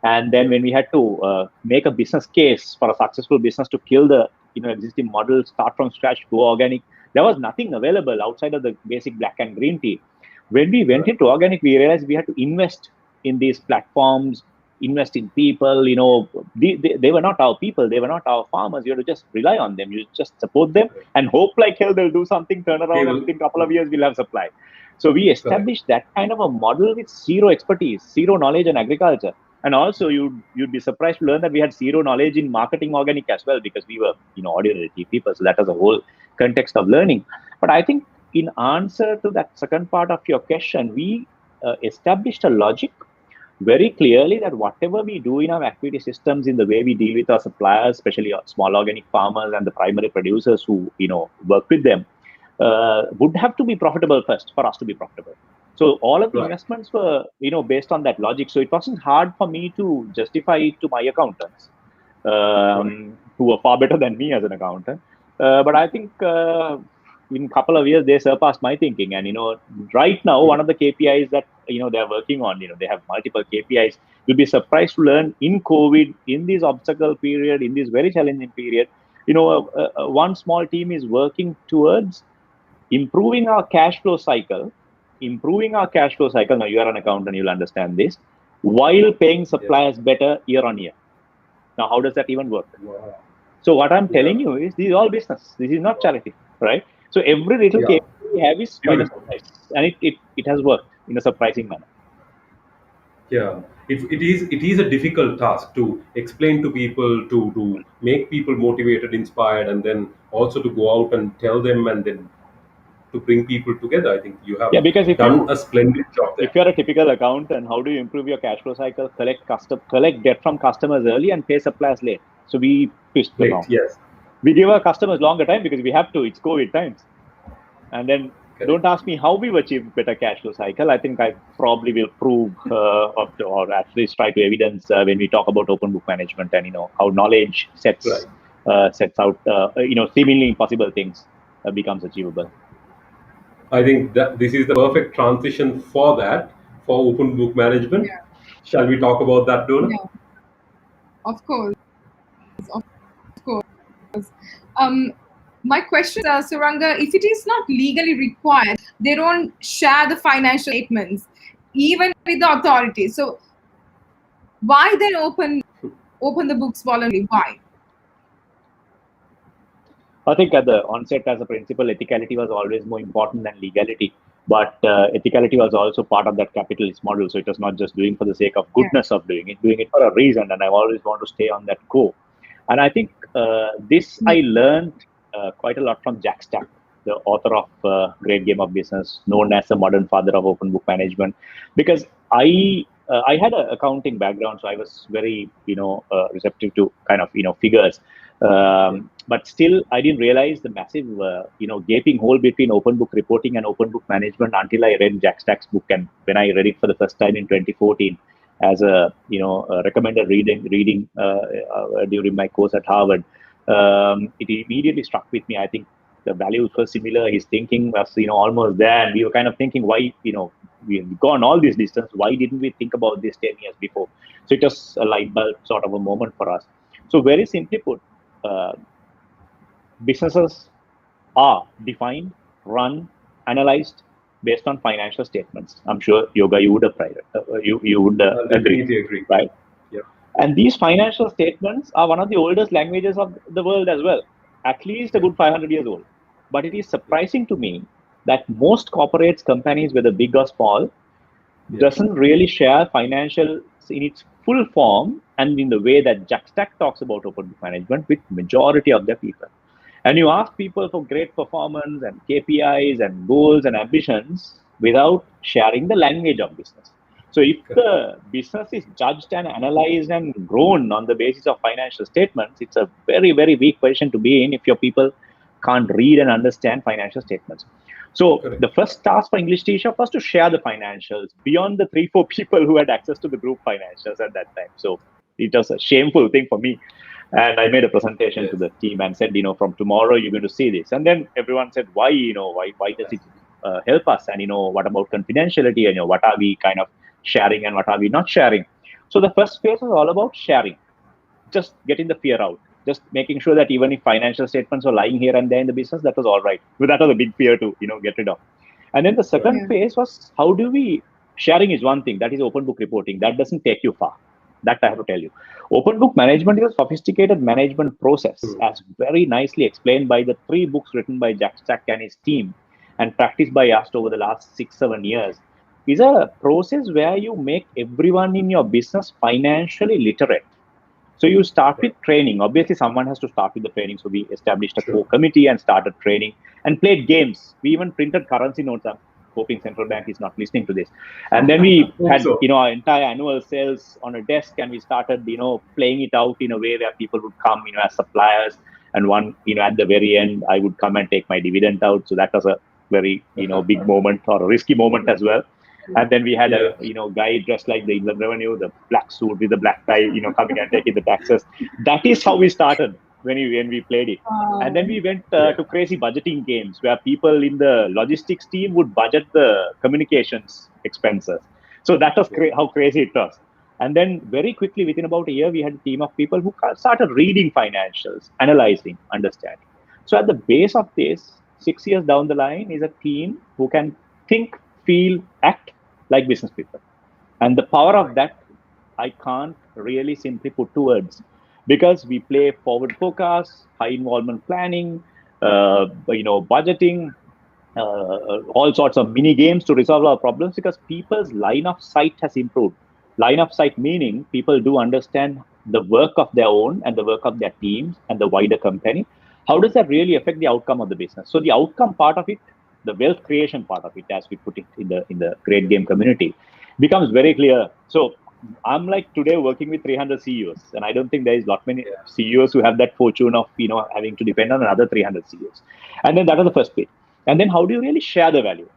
And then when we had to make a business case for a successful business to kill the existing model, start from scratch, go organic, there was nothing available outside of the basic black and green tea. When we went into organic, we realized we had to invest in these platforms, invest in people. They were not our people, they were not our farmers. You had to just rely on them, you just support them and hope like hell they'll do something, turn around, and within a couple of years we'll have supply. So we established that kind of a model with zero expertise, zero knowledge in agriculture. And also you'd be surprised to learn that we had zero knowledge in marketing organic as well, because we were ordinary tea people. So that was a whole context of learning. But I think in answer to that second part of your question, we established a logic very clearly that whatever we do in our activity systems, in the way we deal with our suppliers, especially our small organic farmers and the primary producers who work with them, would have to be profitable first for us to be profitable. So all of the investments were based on that logic. So it wasn't hard for me to justify it to my accountants, who were far better than me as an accountant. But I think in a couple of years they surpassed my thinking. And right now one of the KPIs that they're working on, they have multiple KPIs. You'll be surprised to learn in COVID, in this obstacle period, in this very challenging period, one small team is working towards improving our cash flow cycle. Now you are an accountant, you'll understand this, while paying suppliers better year on year. Now how does that even work? Wow. So what I'm telling you is, this is all business. This is not charity, right? So every little KPI we have is quite a surprise, and it has worked in a surprising manner. Yeah, it is a difficult task to explain to people, to make people motivated, inspired, and then also to go out and tell them, and then to bring people together. I think you have done a splendid job there. If you're a typical accountant, how do you improve your cash flow cycle? Collect debt from customers early and pay suppliers late. So we twist them out. Yes. We give our customers longer time because we have to. It's COVID times. And then don't ask me how we've achieved better cash flow cycle. I think I probably will prove or at least try to evidence when we talk about open book management and how knowledge sets out seemingly impossible things becomes achievable. I think that this is the perfect transition for open book management. Yeah. Shall we talk about that, Donna? Yeah. Of course. My question is, Suranga, if it is not legally required, they don't share the financial statements, even with the authorities. So why then open the books voluntarily? Why? I think at the onset, as a principle, ethicality was always more important than legality. But ethicality was also part of that capitalist model. So it was not just doing for the sake of goodness of doing it for a reason. And I always want to stay on that core. And I think this I learned quite a lot from Jack Stack, the author of Great Game of Business, known as the modern father of open book management, because I had an accounting background, so I was very receptive to kind of figures, but still I didn't realize the massive gaping hole between open book reporting and open book management until I read Jack Stack's book. And when I read it for the first time in 2014 as a recommended reading during my course at Harvard, it immediately struck with me. I think the values were similar. His thinking was almost there, and we were kind of thinking, why we've gone all this distance, why didn't we think about this 10 years before? So it was a light bulb sort of a moment for us. So very simply put, businesses are defined, run, analyzed based on financial statements. I'm sure, Yoga, you would agree, right? And these financial statements are one of the oldest languages of the world as well, at least a good 500 years old. But it is surprising to me that most corporates, companies, whether big or small, doesn't really share financials in its full form and in the way that Jack Stack talks about open book management with majority of their people. And you ask people for great performance and KPIs and goals and ambitions without sharing the language of business. So if the business is judged and analyzed and grown on the basis of financial statements, it's a very, very weak position to be in if your people can't read and understand financial statements. So the first task for English T-Shop was to share the financials beyond the 3-4 people who had access to the group financials at that time. So it was a shameful thing for me. And I made a presentation to the team and said, from tomorrow you're going to see this. And then everyone said, why does it help us? And, what about confidentiality? And, what are we kind of sharing and what are we not sharing? So the first phase was all about sharing, just getting the fear out, just making sure that even if financial statements are lying here and there in the business, that was all right. But that was a big fear to, get rid of. And then the second phase was, how do we, sharing is one thing, that is open book reporting. That doesn't take you far. That I have to tell you. Open book management is a sophisticated management process, as very nicely explained by the 3 books written by Jack Stack and his team and practiced by us over the last 6-7 years. Is a process where you make everyone in your business financially literate. So you start with training. Obviously, someone has to start with the training. So we established a core committee and started training and played games. We even printed currency notes. hoping central bank is not listening to this. And then we had, our entire annual sales on a desk, and we started, playing it out in a way where people would come, as suppliers. And one, at the very end, I would come and take my dividend out. So that was a very, big moment, or a risky moment as well. And then we had a, guy dressed like the Inland Revenue, the black suit with the black tie, coming and taking the taxes. That is how we started when we played it. And then we went to crazy budgeting games where people in the logistics team would budget the communications expenses. So that was how crazy it was. And then very quickly, within about a year, we had a team of people who started reading financials, analyzing, understanding. So at the base of this, 6 years down the line, is a team who can think, feel, act like business people. And the power of that, I can't really simply put to words, because we play forward forecast, high involvement planning, budgeting, all sorts of mini games to resolve our problems, because people's line of sight has improved. Line of sight meaning people do understand the work of their own and the work of their teams and the wider company. How does that really affect the outcome of the business? So the outcome part of it, the wealth creation part of it, as we put it in the great game community, becomes very clear. So I'm like today working with 300 CEOs, and I don't think there is lot many CEOs who have that fortune of having to depend on another 300 CEOs. And then that is the first bit. And then how do you really share the value?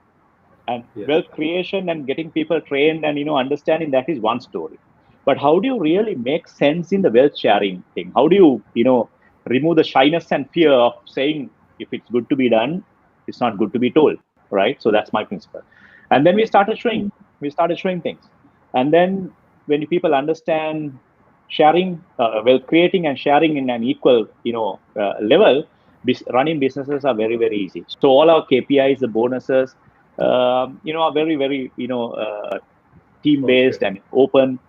And wealth creation and getting people trained and understanding, that is one story. But how do you really make sense in the wealth sharing thing? How do you remove the shyness and fear of saying, if it's good to be done, it's not good to be told, right? So that's my principle. And then we started showing things. And then when people understand sharing, wealth creating and sharing in an equal level, running businesses are very, very easy. So all our KPIs, the bonuses, are very, very team based and open.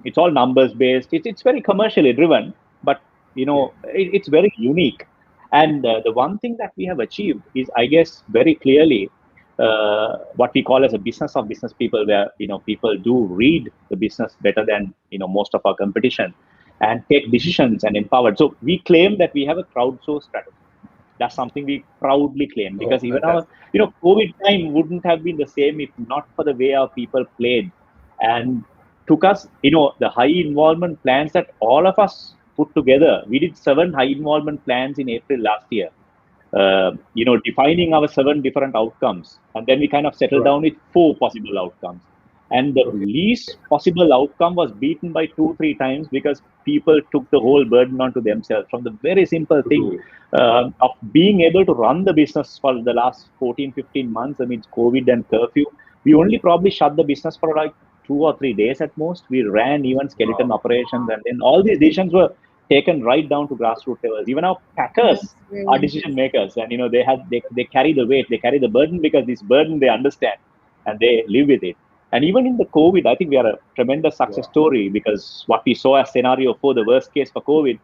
It's all numbers based. It's very commercially driven, but it's very unique. And the one thing that we have achieved is, I guess, very clearly what we call as a business of business people, where people do read the business better than most of our competition and take decisions and empowered. So we claim that we have a crowdsourced strategy. That's something we proudly claim, because even our COVID time wouldn't have been the same if not for the way our people played and took us, the high involvement plans that all of us put together. We did 7 high involvement plans in April last year, defining our 7 different outcomes. And then we kind of settled down with 4 possible outcomes. And the least possible outcome was beaten by 2-3 times, because people took the whole burden onto themselves. From the very simple thing of being able to run the business for the last 14-15 months amidst COVID and curfew, we only probably shut the business for like 2 or 3 days at most. We ran even skeleton operations, and then all these decisions were taken right down to grassroots levels. Even our packers are decision makers, and they carry the weight, they carry the burden, because this burden they understand and they live with it. And even in the COVID, I think we are a tremendous success story, because what we saw as scenario 4, the worst case for COVID,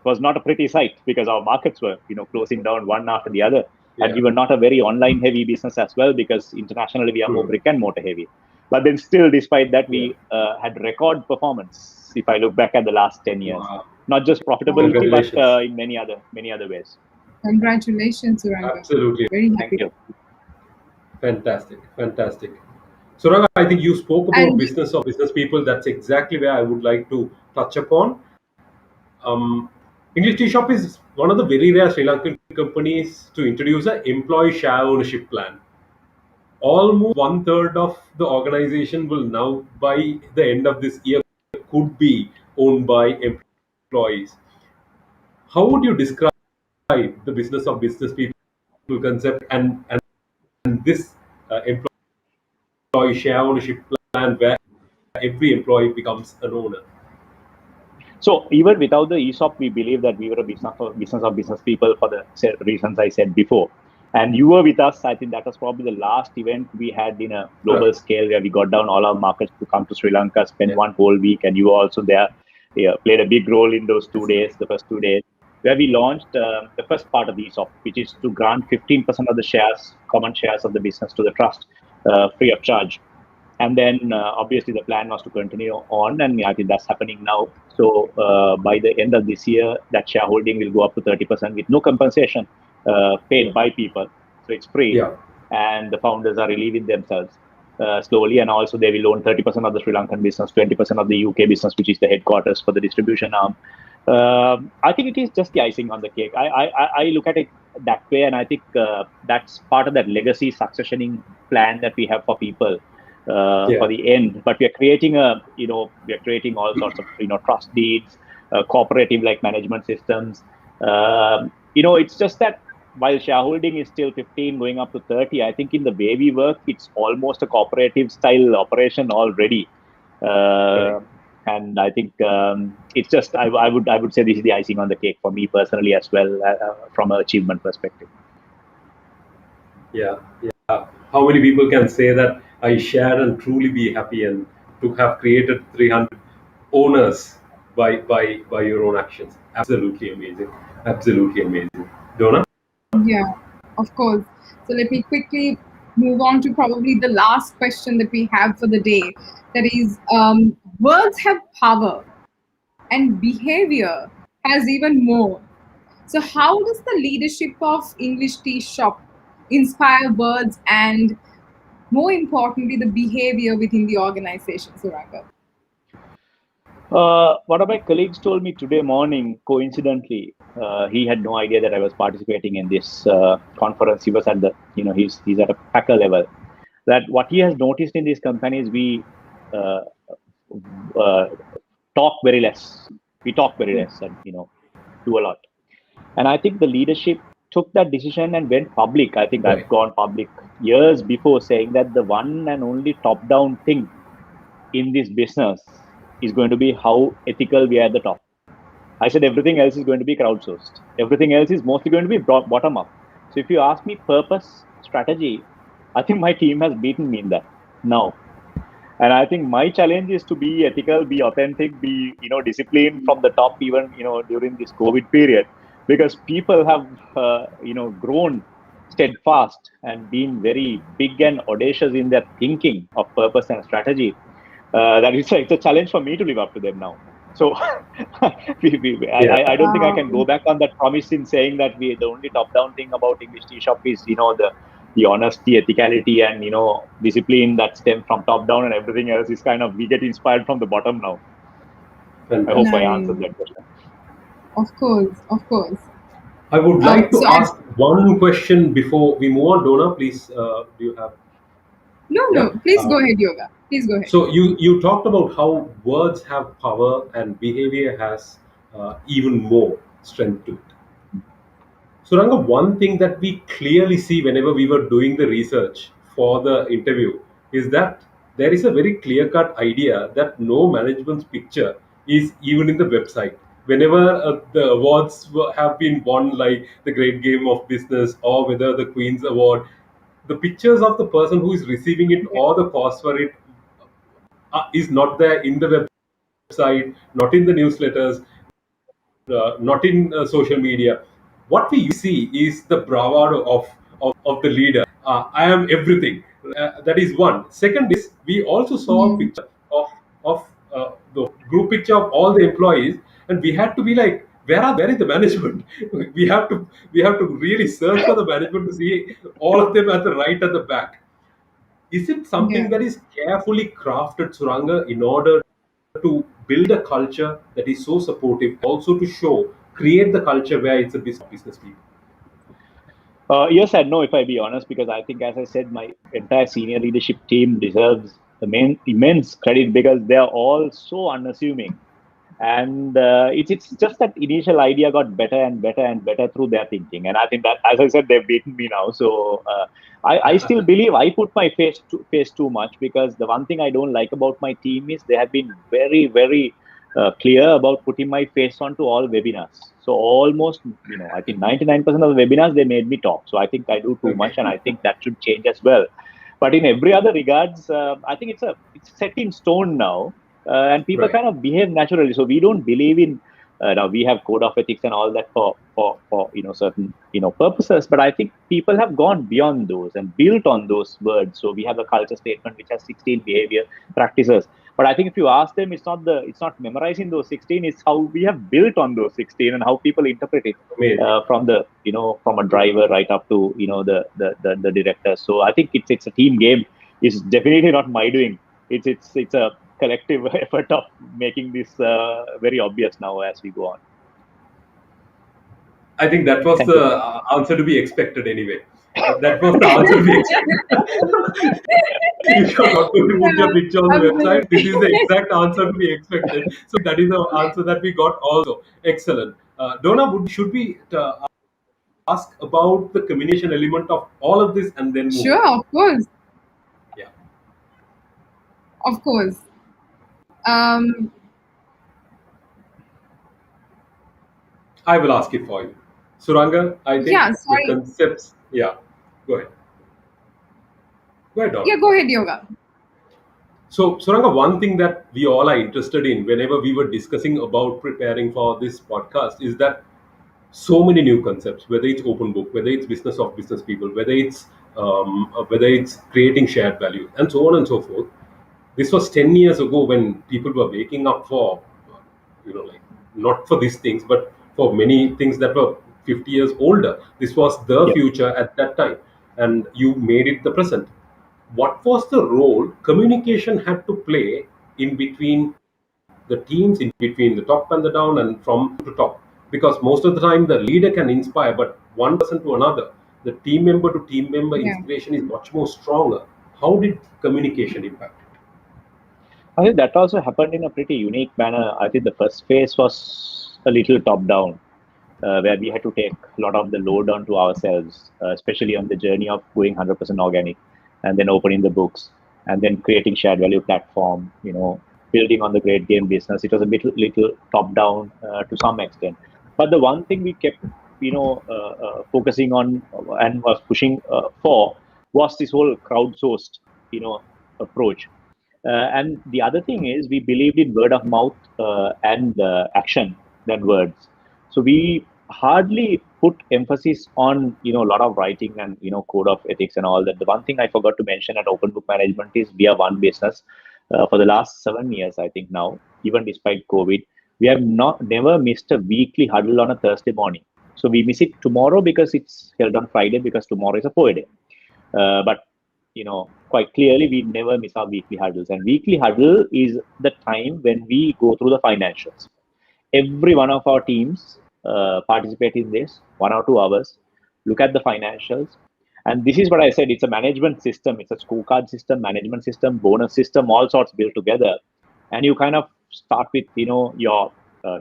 was not a pretty sight, because our markets were closing down one after the other. And we were not a very online heavy business as well, because internationally we are more brick and mortar heavy. But then still, despite that, we had record performance, if I look back at the last 10 years. Not just profitability, but in many other ways. Congratulations, Suranga. Absolutely. Very happy. Thank you. Fantastic. Suranga, I think you spoke about business of business people. That's exactly where I would like to touch upon. English Tea Shop is one of the very rare Sri Lankan companies to introduce an employee share ownership plan. Almost 1/3 of the organization will now, by the end of this year, could be owned by employees. How would you describe the business of business people concept and this employee share ownership plan, where every employee becomes an owner? So even without the ESOP, we believe that we were a business of business people for the reasons I said before. And you were with us. I think that was probably the last event we had in a global scale, where we got down all our markets to come to Sri Lanka, spend 1 whole week, and you were also there. Played a big role in those 2 days, the first 2 days, where we launched the first part of the ESOP, which is to grant 15% of the shares, common shares of the business, to the trust, free of charge. And then obviously the plan was to continue on, and I think that's happening now. So by the end of this year, that shareholding will go up to 30% with no compensation paid by people. So it's free. and the founders are relieving themselves slowly, and also they will own 30% of the Sri Lankan business, 20% of the UK business, which is the headquarters for the distribution arm. I think it is just the icing on the cake. I look at it that way, and I think that's part of that legacy successioning plan that we have for people for the end. But we are creating we are creating all sorts of trust deeds, cooperative like management systems. It's just that while shareholding is still 15 going up to 30, I think in the way we work, it's almost a cooperative style operation already. And I think it's just I would say this is the icing on the cake for me personally as well, from an achievement perspective. Yeah. How many people can say that I shared and truly be happy, and to have created 300 owners by your own actions? Absolutely amazing. Absolutely amazing. Donna? Yeah, of course. So let me quickly move on to probably the last question that we have for the day. That is, words have power and behavior has even more. So, how does the leadership of English Tea Shop inspire words and, more importantly, the behavior within the organization, Suranga? One of my colleagues told me today morning, coincidentally, he had no idea that I was participating in this conference. He was at the, he's at a packer level. That what he has noticed in these companies, we uh, talk very less. We talk very less, and do a lot. And I think the leadership took that decision and went public. I think I've gone public years before saying that the one and only top-down thing in this business is going to be how ethical we are at the top. I said everything else is going to be crowdsourced. Everything else is mostly going to be bottom up. So if you ask me purpose, strategy, I think my team has beaten me in that now. And I think my challenge is to be ethical, be authentic, be disciplined from the top, even during this COVID period, because people have grown steadfast and been very big and audacious in their thinking of purpose and strategy. That it's a challenge for me to live up to them now. So I don't think I can go back on that promise in saying that the only top-down thing about English Tea Shop is the honesty, ethicality, and discipline that stems from top down, and everything else is kind of we get inspired from the bottom now. I hope I answered that question. Of course. I would like to ask one question before we move on. Donna, please, do you have? No. Please go ahead, Yoga. Please go ahead. So you talked about how words have power and behavior has even more strength to it. Suranga, one thing that we clearly see whenever we were doing the research for the interview is that there is a very clear-cut idea that no management's picture is even in the website. Whenever the awards have been won, like the Great Game of Business or whether the Queen's Award, the pictures of the person who is receiving it or the cost for it is not there in the website, not in the newsletters, not in social media. What we see is the bravado of the leader. I am everything. That is one. Second is we also saw a picture of the group picture of all the employees, and we had to be like, where is the management? we have to really search for the management to see all of them at the right at the back. Is it something that is carefully crafted, Suranga, in order to build a culture that is so supportive, also to create the culture where it's a business people? Yes and no, if I be honest, because I think, as I said, my entire senior leadership team deserves the immense credit because they are all so unassuming. And it's just that initial idea got better and better and better through their thinking. And I think that, as I said, they've beaten me now. So I still believe I put my face too much, because the one thing I don't like about my team is they have been very, very clear about putting my face onto all webinars. So almost, I think 99% of the webinars, they made me talk. So I think I do too much, and I think that should change as well. But in every other regards, I think it's set in stone now. And people kind of behave naturally. So we don't believe in Now we have code of ethics and all that for certain purposes, but I think people have gone beyond those and built on those words. So we have a culture statement which has 16 behavior practices. But I think if you ask them, it's not memorizing those 16. It's how we have built on those 16 and how people interpret it from the from a driver right up to the director. So I think it's a team game. It's definitely not my doing. It's a collective effort of making this very obvious now as we go on. I think that was Thank the you. answer to be expected anyway. That was the answer to be expected. If you're not going to put your picture on the website, this is the exact answer to be expected. So that is the answer that we got also. Excellent. Donna, should we ask about the communication element of all of this and then move on? Sure, of course. Yeah. Of course. Um, I will ask it for you. Suranga, I think yeah, the sorry. concepts. Yeah, go ahead. Go ahead, Donna. Yeah, go ahead, Yoga. So, Suranga, one thing that we all are interested in whenever we were discussing about preparing for this podcast is that so many new concepts, whether it's open book, whether it's business of business people, whether it's creating shared value, and so on and so forth. This was 10 years ago when people were waking up for, like not for these things, but for many things that were 50 years older. This was the Yep. future at that time, and you made it the present. What was the role communication had to play in between the teams, in between the top and the down, and from to top? Because most of the time the leader can inspire, but one person to another, the team member to team member Yeah. inspiration is much more stronger. How did communication impact it? I think that also happened in a pretty unique manner. I think the first phase was a little top down, where we had to take a lot of the load onto ourselves, especially on the journey of going 100% organic, and then opening the books, and then creating shared value platform. Building on the great game business. It was a little top down to some extent. But the one thing we kept, focusing on and was pushing for was this whole crowdsourced, approach. And the other thing is we believed in word of mouth and action than words. So we hardly put emphasis on a lot of writing and code of ethics and all that. The one thing I forgot to mention at Open Book Management is we are one business for the last 7 years. I think now, even despite COVID, we have never missed a weekly huddle on a Thursday morning. So we miss it tomorrow because it's held on Friday because tomorrow is a poor day. But quite clearly, we never miss our weekly huddles. And weekly huddle is the time when we go through the financials. Every one of our teams participate in this 1 or 2 hours, look at the financials. And this is what I said, it's a management system. It's a scorecard system, management system, bonus system, all sorts built together. And you kind of start with, your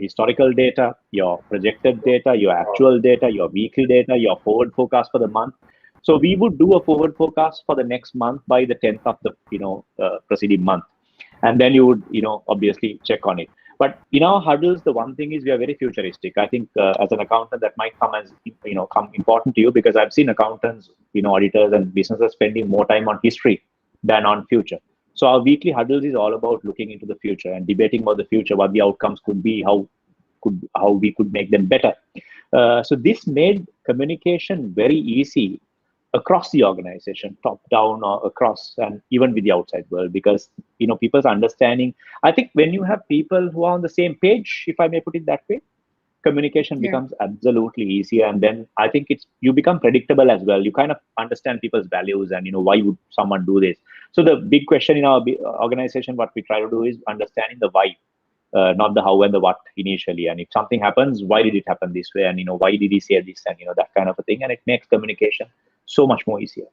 historical data, your projected data, your actual data, your weekly data, your forward forecast for the month. So we would do a forward forecast for the next month by the 10th of the preceding month, and then you would obviously check on it. But in our huddles, the one thing is we are very futuristic. I think as an accountant, that might come as come important to you because I've seen accountants, auditors, and businesses spending more time on history than on future. So our weekly huddles is all about looking into the future and debating about the future, what the outcomes could be, how we could make them better. So this made communication very easy across the organization, top down or across, and even with the outside world, because people's understanding. I think when you have people who are on the same page, if I may put it that way, communication Yeah. becomes absolutely easier, and then I think you become predictable as well. You kind of understand people's values and why would someone do this. So the big question in our organization, what we try to do is understanding the why. Not the how and the what initially, and if something happens, why did it happen this way, and why did he say this, and that kind of a thing, and it makes communication so much more easier.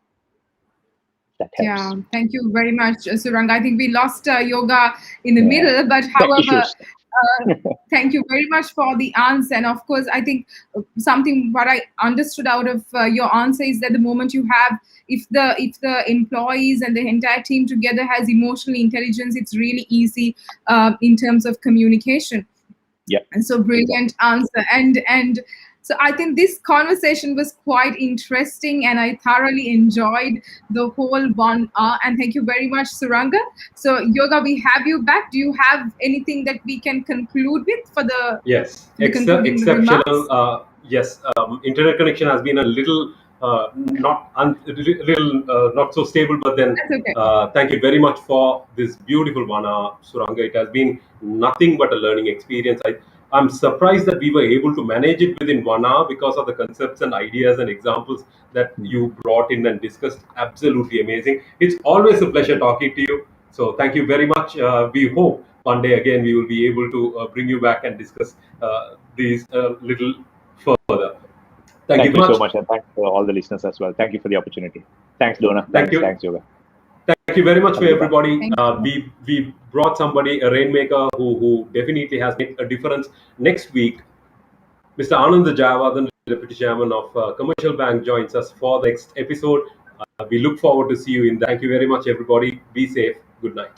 That helps. Yeah, thank you very much, Suranga. I think we lost Yoga in the Yeah. middle, but Tech however, issues. thank you very much for the answer. And of course, I think something what I understood out of your answer is that the moment you have, if the employees and the entire team together has emotional intelligence, it's really easy in terms of communication. Yeah. And so brilliant answer. And So I think this conversation was quite interesting and I thoroughly enjoyed the whole 1 hour. And thank you very much, Suranga. So, Yoga, we have you back. Do you have anything that we can conclude with Yes, for the concluding exceptional. remarks? Yes, internet connection has been a little not so stable, but then That's okay. thank you very much for this beautiful 1 hour, Suranga. It has been nothing but a learning experience. I'm surprised that we were able to manage it within 1 hour because of the concepts and ideas and examples that you brought in and discussed. Absolutely amazing. It's always a pleasure talking to you. So thank you very much. We hope one day again we will be able to bring you back and discuss these little further. Thank you Thank very you so much. much, and thanks for all the listeners as well. Thank you for the opportunity. Thanks, Donna. Thank you. Thanks, Yoga. Thank you very much for Have a good one. everybody. Thank you. We brought somebody, a rainmaker, who definitely has made a difference. Next week, Mr. Anand Jayawardhan, Deputy Chairman of Commercial Bank, joins us for the next episode. We look forward to see you in that. Thank you very much, everybody. Be safe. Good night.